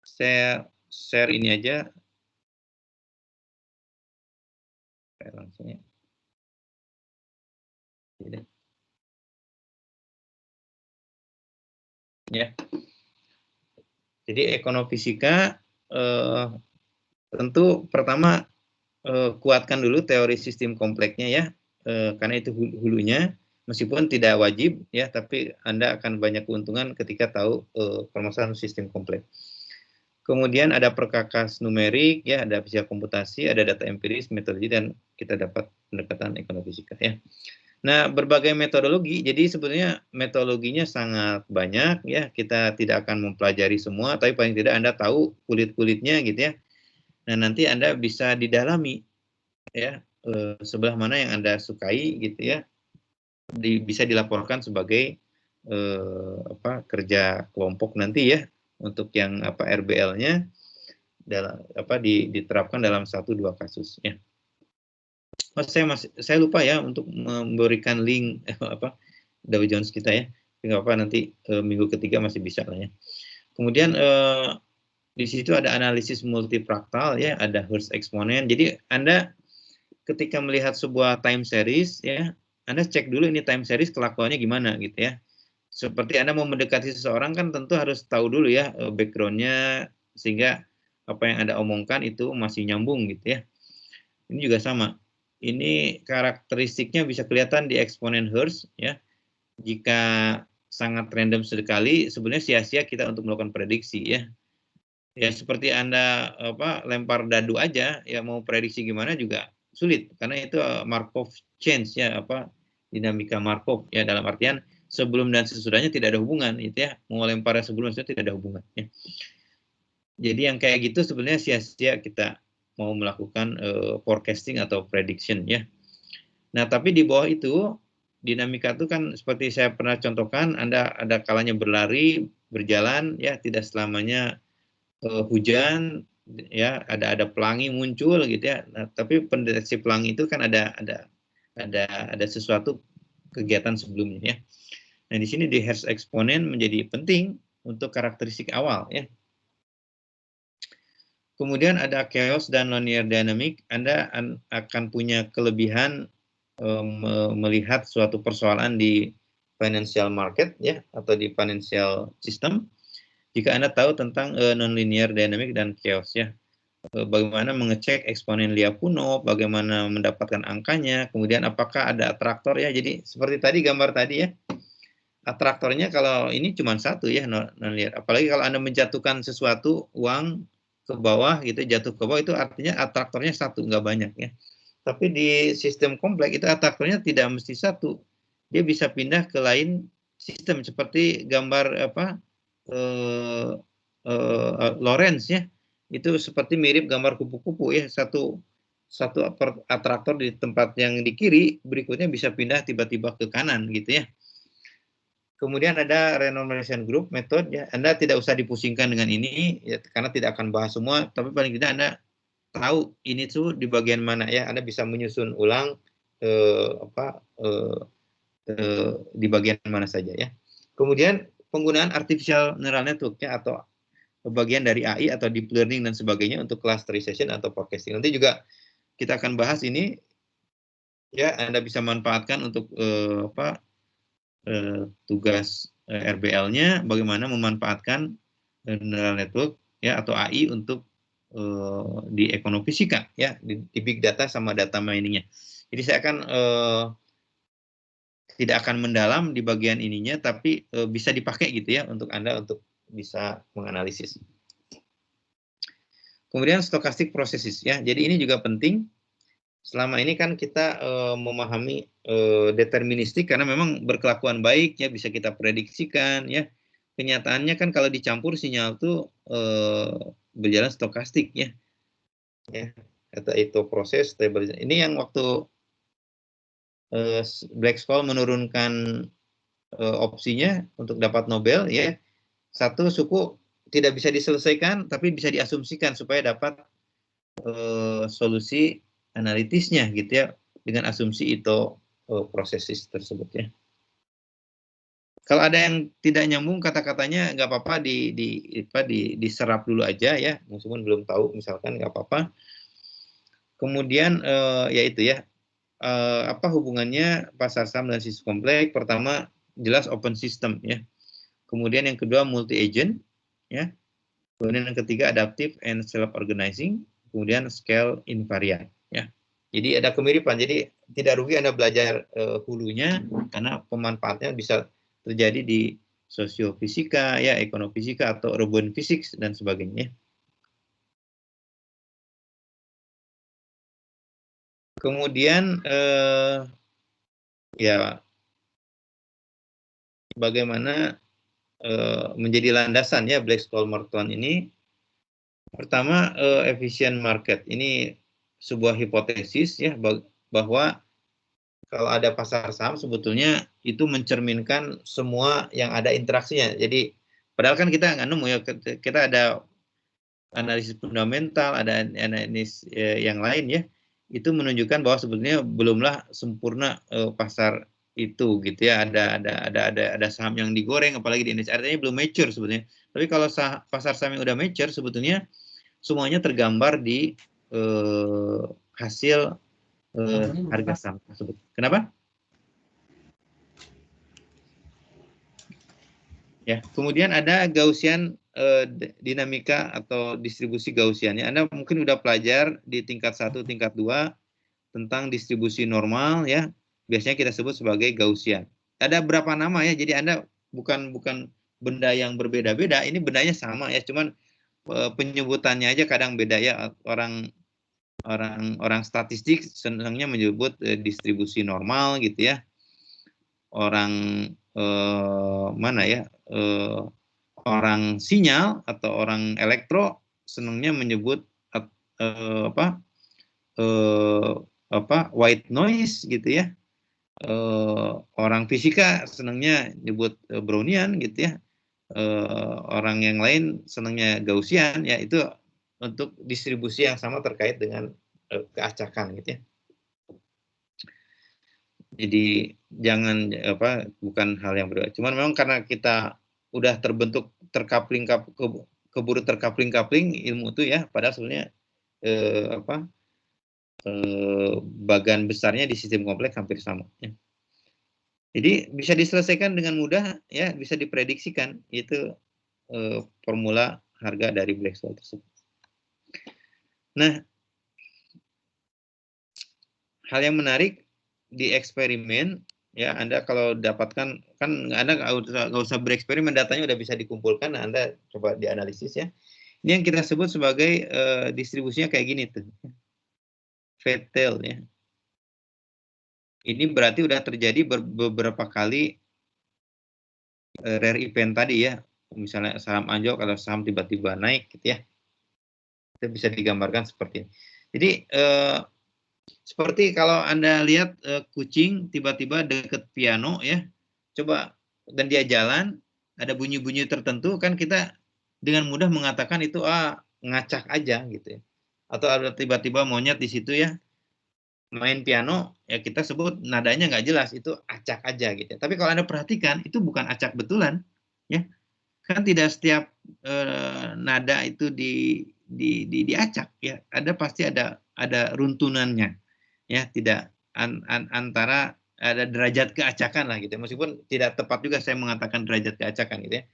Saya share ini aja. Saya langsung ya. Ya. Jadi ekonomifisika tentu pertama kuatkan dulu teori sistem kompleksnya ya, karena itu hulunya, meskipun tidak wajib ya, tapi Anda akan banyak keuntungan ketika tahu permasalahan sistem kompleks. Kemudian ada perkakas numerik ya, ada fisika komputasi, ada data empiris, metodologi, dan kita dapat pendekatan ekonomifisika ya. Nah, berbagai metodologi, jadi sebetulnya metodologinya sangat banyak ya, kita tidak akan mempelajari semua, tapi paling tidak Anda tahu kulit-kulitnya gitu ya. Nah, nanti Anda bisa didalami ya, sebelah mana yang Anda sukai gitu ya, bisa dilaporkan sebagai kerja kelompok nanti ya, untuk yang RBL-nya diterapkan dalam 1-2 kasus ya. Oh, saya lupa ya untuk memberikan link Dow Jones kita ya. Nggak apa, nanti minggu ketiga masih bisa lah ya. Kemudian di situ ada analisis multifraktal ya, ada Hurst eksponen. Jadi Anda ketika melihat sebuah time series ya, Anda cek dulu ini time series kelakuannya gimana gitu ya. Seperti Anda mau mendekati seseorang kan tentu harus tahu dulu ya background-nya, sehingga apa yang Anda omongkan itu masih nyambung gitu ya. Ini juga sama. Ini karakteristiknya bisa kelihatan di eksponen Hurst ya. Jika sangat random sekali, sebenarnya sia-sia kita untuk melakukan prediksi ya. Ya seperti Anda lempar dadu aja, ya mau prediksi gimana juga sulit, karena itu Markov change ya, dinamika Markov ya, dalam artian sebelum dan sesudahnya tidak ada hubungan gitu ya. Mau lemparnya sebelum dan tidak ada hubungan ya. Jadi yang kayak gitu sebenarnya sia-sia kita mau melakukan forecasting atau prediction ya. Nah, tapi di bawah itu dinamika itu kan seperti saya pernah contohkan, Anda ada kalanya berlari, berjalan, ya tidak selamanya hujan, ya ada pelangi muncul gitu ya. Nah, tapi pendeteksi pelangi itu kan ada sesuatu kegiatan sebelumnya ya. Nah di sini di Hertz eksponen menjadi penting untuk karakteristik awal ya. Kemudian ada chaos dan linear dynamic. Anda akan punya kelebihan melihat suatu persoalan di financial market ya atau di financial system jika Anda tahu tentang nonlinear dynamic dan chaos ya. Bagaimana mengecek eksponen Lyapunov, bagaimana mendapatkan angkanya, kemudian apakah ada atraktor ya. Jadi seperti tadi gambar tadi ya. Atraktornya kalau ini cuma satu ya nonlinear. Apalagi kalau Anda menjatuhkan sesuatu uang ke bawah gitu, jatuh ke bawah itu artinya atraktornya satu, nggak banyak ya. Tapi di sistem kompleks itu atraktornya tidak mesti satu, dia bisa pindah ke lain sistem seperti gambar Lorentz ya, itu seperti mirip gambar kupu-kupu ya, satu atraktor di tempat yang di kiri berikutnya bisa pindah tiba-tiba ke kanan gitu ya. Kemudian ada renormalization group method ya. Anda tidak usah dipusingkan dengan ini ya, karena tidak akan bahas semua, tapi paling tidak Anda tahu ini tuh di bagian mana ya. Anda bisa menyusun ulang di bagian mana saja ya. Kemudian penggunaan artificial neural network ya atau bagian dari AI atau deep learning dan sebagainya untuk clusterization atau forecasting. Nanti juga kita akan bahas ini ya. Anda bisa manfaatkan untuk tugas RBL-nya, bagaimana memanfaatkan neural network ya atau AI untuk di ekonomifisika ya, di big data sama data miningnya. Jadi saya akan tidak akan mendalam di bagian ininya, tapi bisa dipakai gitu ya untuk Anda untuk bisa menganalisis. Kemudian stochastic processes ya. Jadi ini juga penting. Selama ini kan kita memahami deterministik karena memang berkelakuan baik ya, bisa kita prediksikan ya. Kenyataannya kan kalau dicampur sinyal tuh berjalan stokastik ya. Itu proses stabilisasi. Ini yang waktu Black-Scholes menurunkan opsinya untuk dapat Nobel ya. Satu suku tidak bisa diselesaikan tapi bisa diasumsikan supaya dapat solusi analitisnya gitu ya, dengan asumsi itu prosesis tersebut ya. Kalau ada yang tidak nyambung kata-katanya nggak apa-apa diserap dulu aja ya, meskipun belum tahu misalkan nggak apa-apa. Kemudian ya itu ya, apa hubungannya pasar saham dan sistem kompleks? Pertama jelas open system ya. Kemudian yang kedua multi agent ya. Kemudian yang ketiga adaptive and self organizing. Kemudian scale invariant ya. Jadi ada kemiripan. Jadi tidak rugi Anda belajar hulunya karena pemanfaatnya bisa terjadi di sosiofisika ya, ekonomifisika atau urban physics dan sebagainya. Kemudian ya bagaimana menjadi landasan ya Black-Scholes-Merton ini. Pertama efficient market. Ini sebuah hipotesis ya bahwa kalau ada pasar saham sebetulnya itu mencerminkan semua yang ada interaksinya. Jadi padahal kan kita nggak nemu ya, kita ada analisis fundamental, ada analisis yang lain ya. Itu menunjukkan bahwa sebetulnya belumlah sempurna pasar itu gitu ya. Ada saham yang digoreng apalagi di Indonesia, artinya belum mature sebetulnya. Tapi kalau pasar saham yang udah mature sebetulnya semuanya tergambar di hasil harga saham tersebut. Kenapa? Ya, kemudian ada Gaussian dinamika atau distribusi Gaussiannya. Anda mungkin udah pelajar di tingkat 1, tingkat 2 tentang distribusi normal ya. Biasanya kita sebut sebagai Gaussian. Ada berapa nama ya? Jadi Anda bukan benda yang berbeda-beda, ini bendanya sama ya, cuman penyebutannya aja kadang beda ya. Orang statistik senangnya menyebut distribusi normal gitu ya. Orang mana ya? Orang sinyal atau orang elektro senangnya menyebut white noise gitu ya. orang fisika senangnya nyebut Brownian gitu ya. Orang yang lain senangnya Gaussian, ya itu untuk distribusi yang sama terkait dengan keacakan gitu ya. Jadi jangan bukan hal yang berbeda. Cuman memang karena kita udah terbentuk keburu terkapling ilmu itu ya, padahal sebenarnya bagan besarnya di sistem kompleks hampir sama. Ya. Jadi bisa diselesaikan dengan mudah, ya bisa diprediksikan itu formula harga dari Black-Scholes tersebut. Nah, hal yang menarik di eksperimen, ya Anda kalau dapatkan, kan Anda nggak usah bereksperimen, datanya udah bisa dikumpulkan, nah Anda coba dianalisis ya. Ini yang kita sebut sebagai distribusinya kayak gini tuh, fat tail ya. Ini berarti udah terjadi beberapa kali rare event tadi ya, misalnya saham anjlok atau saham tiba-tiba naik gitu ya. Itu bisa digambarkan seperti ini. Jadi seperti kalau Anda lihat kucing tiba-tiba deket piano ya, coba dan dia jalan, ada bunyi-bunyi tertentu, kan kita dengan mudah mengatakan itu ngacak aja gitu ya. Atau ada tiba-tiba monyet di situ ya, main piano, ya kita sebut nadanya nggak jelas, itu acak aja gitu ya. Tapi kalau Anda perhatikan, itu bukan acak betulan ya. Kan tidak setiap nada itu diacak ya. Pasti ada runtunannya. Ya, tidak antara ada derajat keacakan lah gitu. Meskipun tidak tepat juga saya mengatakan derajat keacakan gitu ya.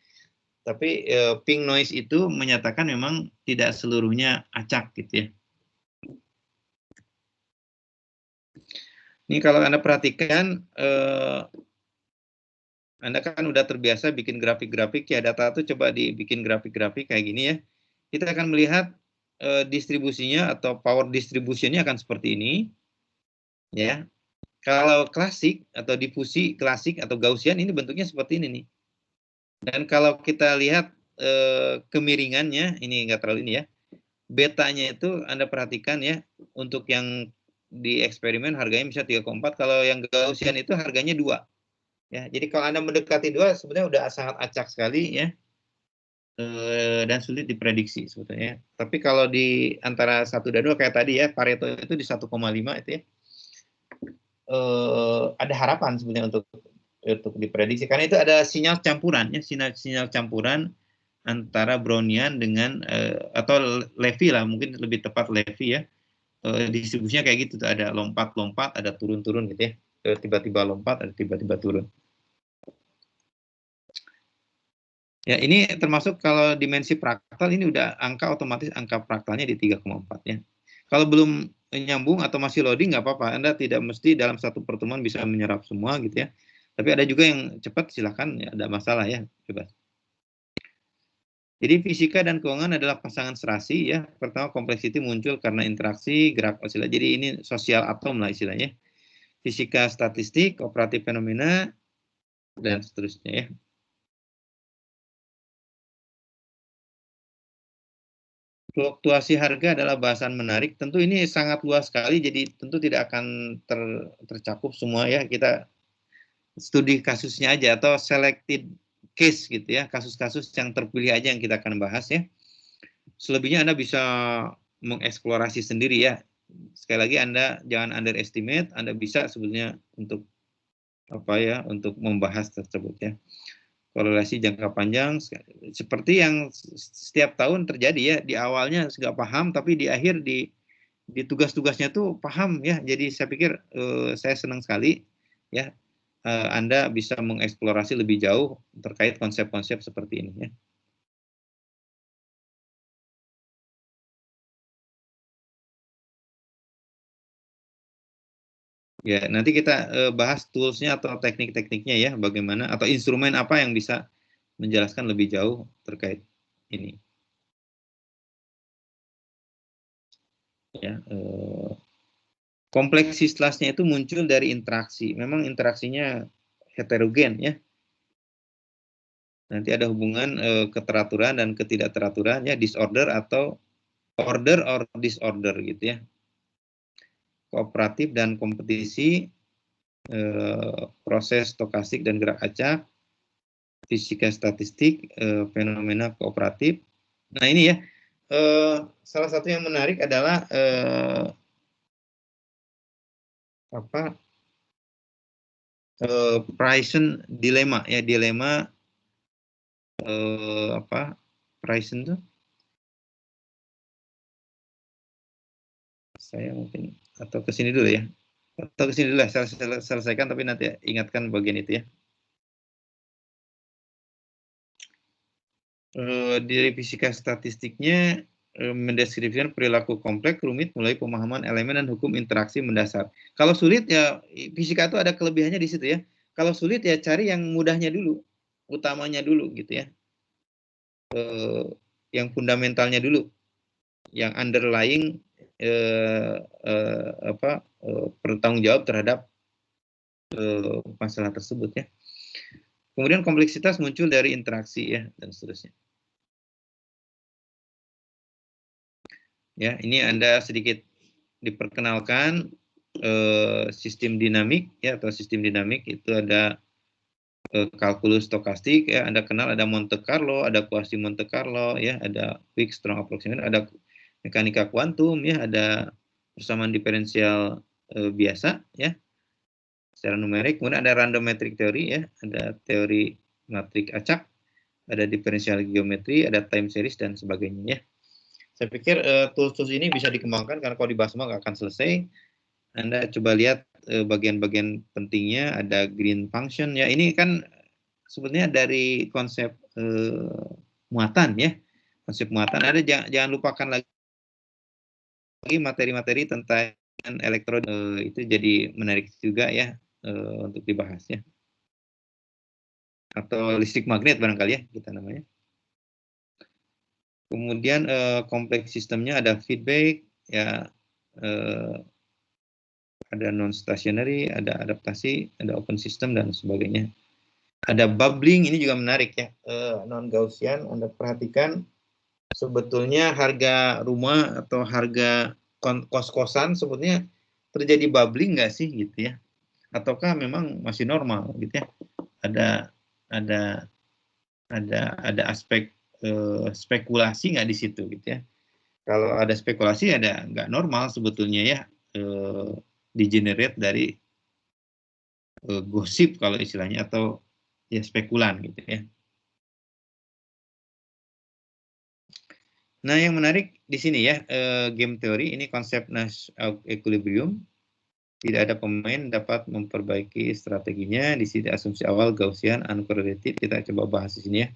Tapi pink noise itu menyatakan memang tidak seluruhnya acak gitu ya. Ini kalau Anda perhatikan, Anda kan udah terbiasa bikin grafik-grafik ya, data itu coba dibikin grafik-grafik kayak gini ya. Kita akan melihat distribusinya atau power distributionnya akan seperti ini. Ya, kalau klasik atau difusi klasik atau Gaussian ini bentuknya seperti ini nih. Dan kalau kita lihat kemiringannya, ini enggak terlalu ini ya. Betanya itu Anda perhatikan ya, untuk yang di eksperimen harganya bisa 3,4, kalau yang Gaussian itu harganya 2. Ya, jadi kalau Anda mendekati 2 sebenarnya udah sangat acak sekali ya. Dan sulit diprediksi sebetulnya. Tapi kalau di antara 1 dan 2 kayak tadi ya, Pareto itu di 1,5 itu ya. Ada harapan sebenarnya untuk diprediksi karena itu ada sinyal campuran ya, sinyal campuran antara Brownian dengan atau Levy lah, mungkin lebih tepat Levy ya. Distribusinya kayak gitu tuh, ada lompat-lompat, ada turun-turun gitu ya. Tiba-tiba lompat, ada tiba-tiba turun. Ya, ini termasuk kalau dimensi fraktal ini udah otomatis angka fraktalnya di 3,4 ya. Kalau belum nyambung atau masih loading nggak apa-apa, Anda tidak mesti dalam satu pertemuan bisa menyerap semua gitu ya. Tapi ada juga yang cepat, silahkan, ya, ada masalah ya, coba. Jadi fisika dan keuangan adalah pasangan serasi ya. Pertama, kompleksiti muncul karena interaksi gerak oscilasi. Jadi ini sosial atom lah istilahnya. Fisika statistik, kooperatif fenomena, dan seterusnya ya. Fluktuasi harga adalah bahasan menarik. Tentu ini sangat luas sekali, jadi tentu tidak akan tercakup semua ya. Kita studi kasusnya aja atau selected case gitu ya, kasus-kasus yang terpilih aja yang kita akan bahas ya. Selebihnya Anda bisa mengeksplorasi sendiri ya. Sekali lagi Anda jangan underestimate, Anda bisa sebenarnya untuk untuk membahas tersebut ya. Korelasi jangka panjang seperti yang setiap tahun terjadi ya, di awalnya nggak paham tapi di akhir di tugas-tugasnya tuh paham ya. Jadi saya pikir saya senang sekali ya Anda bisa mengeksplorasi lebih jauh terkait konsep-konsep seperti ini ya. Ya, nanti kita bahas tools-nya atau teknik-tekniknya ya, bagaimana atau instrumen apa yang bisa menjelaskan lebih jauh terkait ini. Ya, kompleksitasnya itu muncul dari interaksi. Memang interaksinya heterogen ya. Nanti ada hubungan keteraturan dan ketidakteraturan ya, disorder atau order or disorder gitu ya. Kooperatif dan kompetisi proses stokastik dan gerak acak, fisika statistik, fenomena kooperatif. Nah ini ya, salah satu yang menarik adalah Price dilema ya, dilema Price itu saya mungkin atau ke sini dulu ya, atau ke sini dulu lah, saya selesaikan tapi nanti ingatkan bagian itu ya. Dari fisika statistiknya mendeskripsikan perilaku kompleks rumit mulai pemahaman elemen dan hukum interaksi mendasar. Kalau sulit ya fisika itu ada kelebihannya di situ ya. Kalau sulit ya cari yang mudahnya dulu, utamanya dulu gitu ya. Yang fundamentalnya dulu, yang underlying bertanggung jawab terhadap masalah tersebut ya. Kemudian kompleksitas muncul dari interaksi ya dan seterusnya. Ya, ini Anda sedikit diperkenalkan sistem dinamik ya, atau sistem dinamik itu ada kalkulus stokastik ya, Anda kenal ada Monte Carlo, ada kuasi Monte Carlo ya, ada weak strong approximation, ada mekanika kuantum ya, ada persamaan diferensial biasa ya secara numerik, kemudian ada random metric theory ya, ada teori matrik acak, ada diferensial geometri, ada time series dan sebagainya ya. Saya pikir tools-tools ini bisa dikembangkan karena kalau dibahas semua nggak akan selesai. Anda coba lihat bagian-bagian pentingnya, ada green function ya. Ini kan sebetulnya dari konsep muatan ya, konsep muatan. Ada jangan lupakan lagi materi-materi tentang elektrod itu jadi menarik juga ya untuk dibahas ya. Atau listrik magnet barangkali ya kita namanya. Kemudian kompleks sistemnya ada feedback ya, ada non stationary, ada adaptasi, ada open system dan sebagainya. Ada bubbling, ini juga menarik ya, non Gaussian. Anda perhatikan sebetulnya harga rumah atau harga kos-kosan sebetulnya terjadi bubbling nggak sih gitu ya? Ataukah memang masih normal gitu ya? Ada aspek spekulasi nggak di situ gitu ya? Kalau ada spekulasi ada nggak normal sebetulnya ya, di-generate dari gosip kalau istilahnya, atau ya spekulan gitu ya. Nah yang menarik di sini ya, game teori ini konsep Nash equilibrium. Tidak ada pemain dapat memperbaiki strateginya. Di sini asumsi awal Gaussian uncorrelated. Kita coba bahas di sini ya.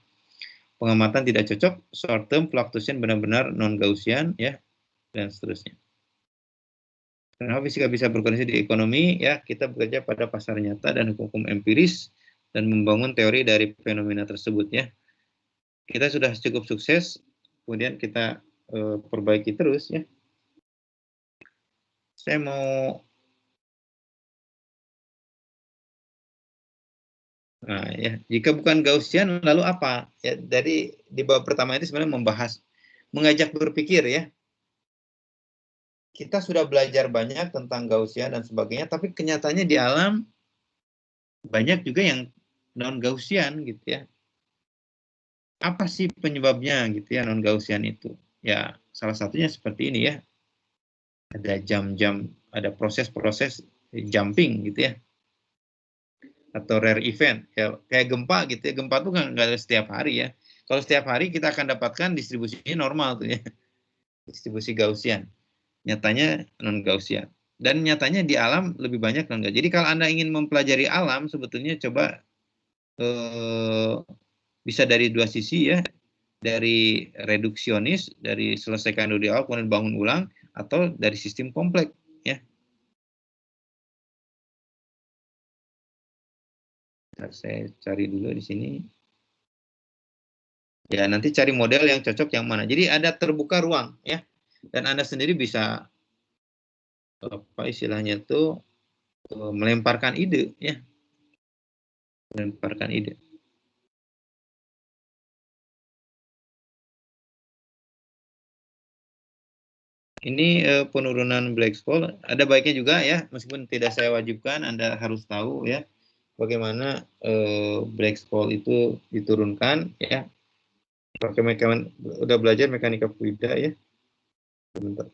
Pengamatan tidak cocok, short term fluctuation benar-benar non Gaussian ya, dan seterusnya. Kenapa fisika bisa berkondisi di ekonomi? Ya, kita bekerja pada pasar nyata dan hukum empiris dan membangun teori dari fenomena tersebut ya. Kita sudah cukup sukses, kemudian kita perbaiki terus ya. Saya mau Nah, ya, jika bukan Gaussian lalu apa? Ya, dari di bab pertama itu sebenarnya membahas mengajak berpikir ya. Kita sudah belajar banyak tentang Gaussian dan sebagainya, tapi kenyataannya di alam banyak juga yang non Gaussian gitu ya. Apa sih penyebabnya gitu ya non Gaussian itu? Ya, salah satunya seperti ini ya. Ada jam-jam, ada proses-proses jumping gitu ya. Atau rare event ya, kayak gempa gitu ya. Gempa tuh nggak ada setiap hari ya. Kalau setiap hari kita akan dapatkan distribusinya normal tuh ya, distribusi Gaussian. Nyatanya non Gaussian, dan nyatanya di alam lebih banyak non Gaussian. Jadi kalau Anda ingin mempelajari alam sebetulnya coba bisa dari dua sisi ya, dari reduksionis, dari selesaikan dulu di awal kemudian bangun ulang, atau dari sistem kompleks ya. Saya cari dulu di sini. Ya, nanti cari model yang cocok yang mana. Jadi ada terbuka ruang ya. Dan Anda sendiri bisa apa istilahnya itu melemparkan ide ya. Melemparkan ide. Ini penurunan black hole ada baiknya juga ya, meskipun tidak saya wajibkan, Anda harus tahu ya bagaimana black hole itu diturunkan ya. Pakai udah belajar mekanika fluida ya. Sebentar.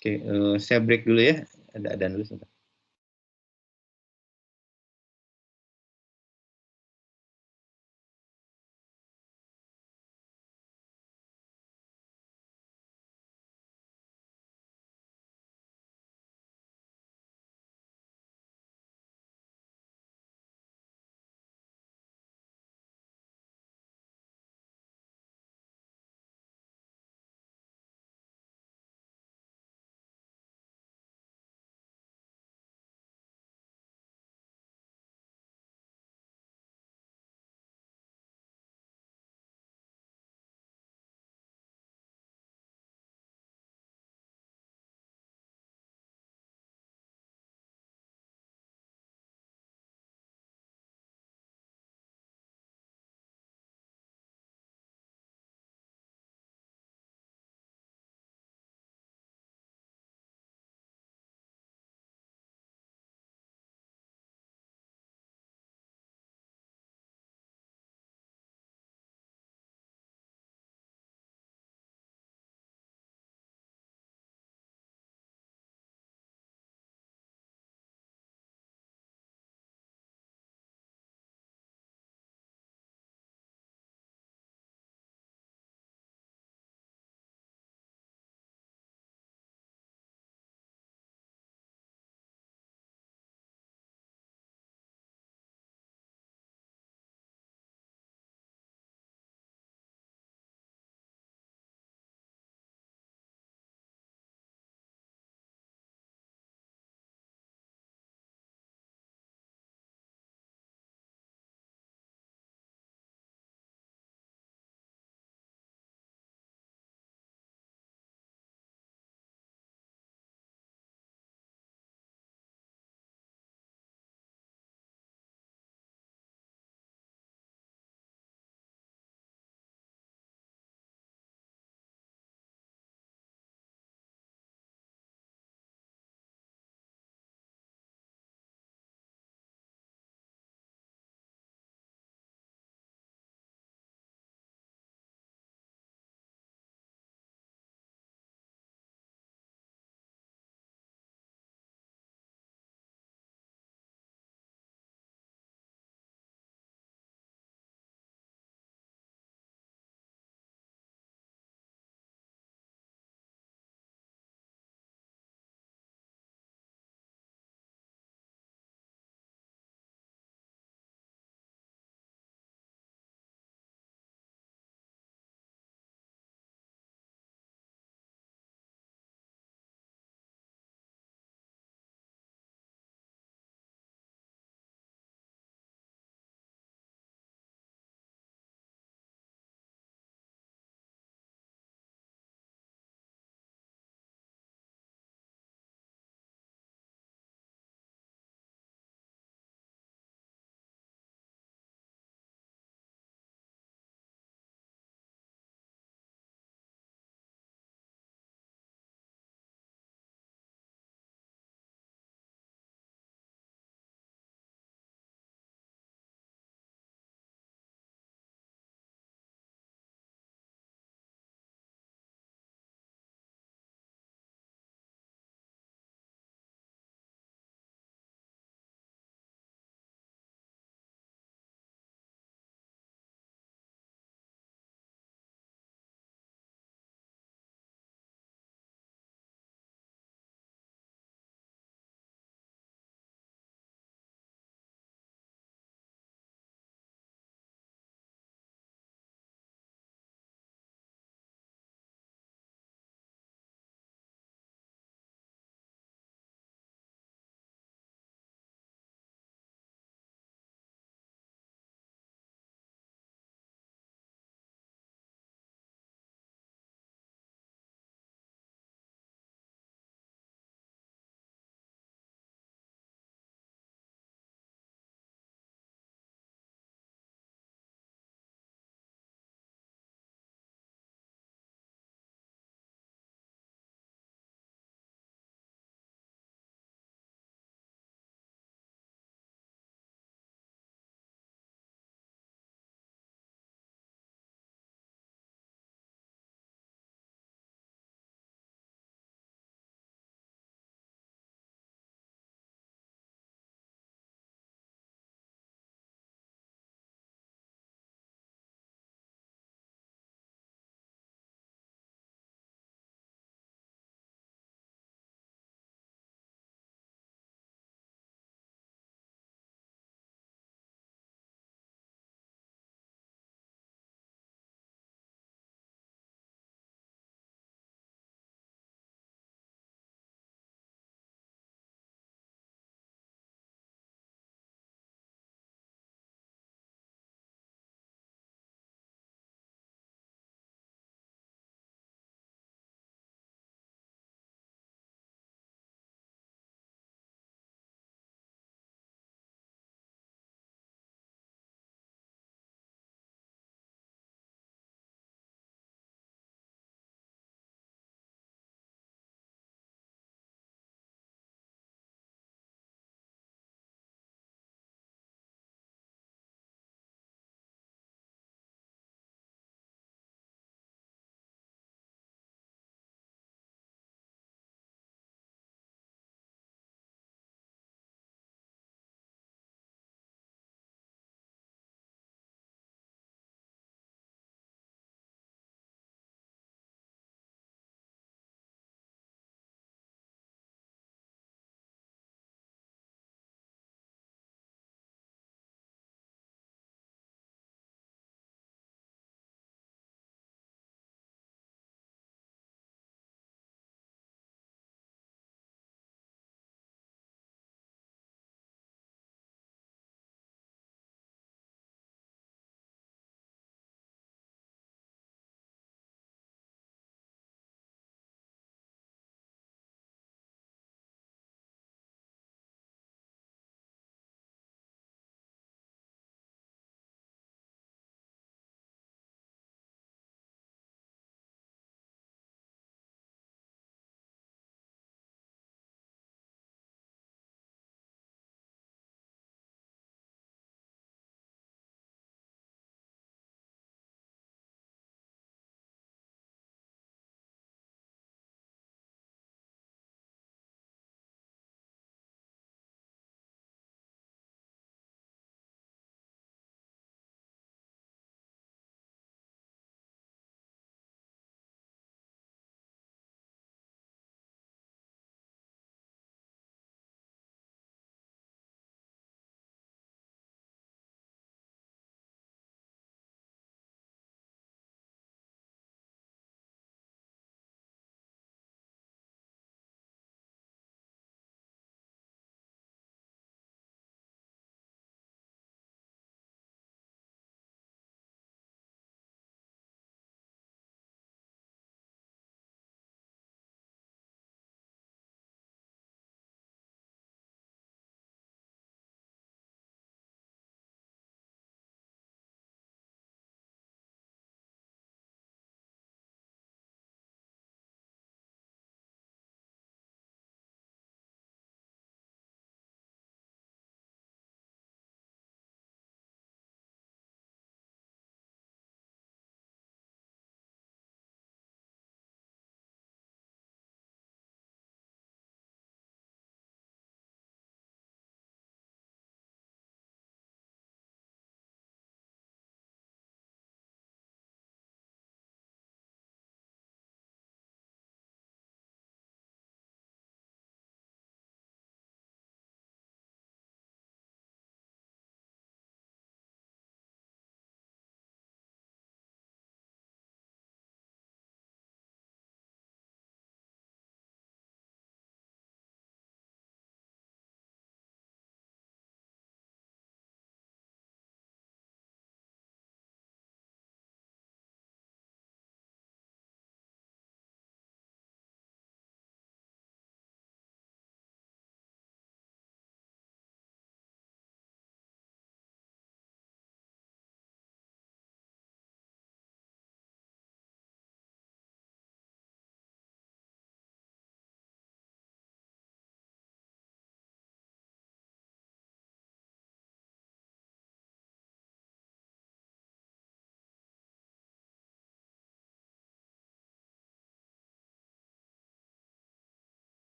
Oke, saya break dulu ya. Ada dulu sebentar.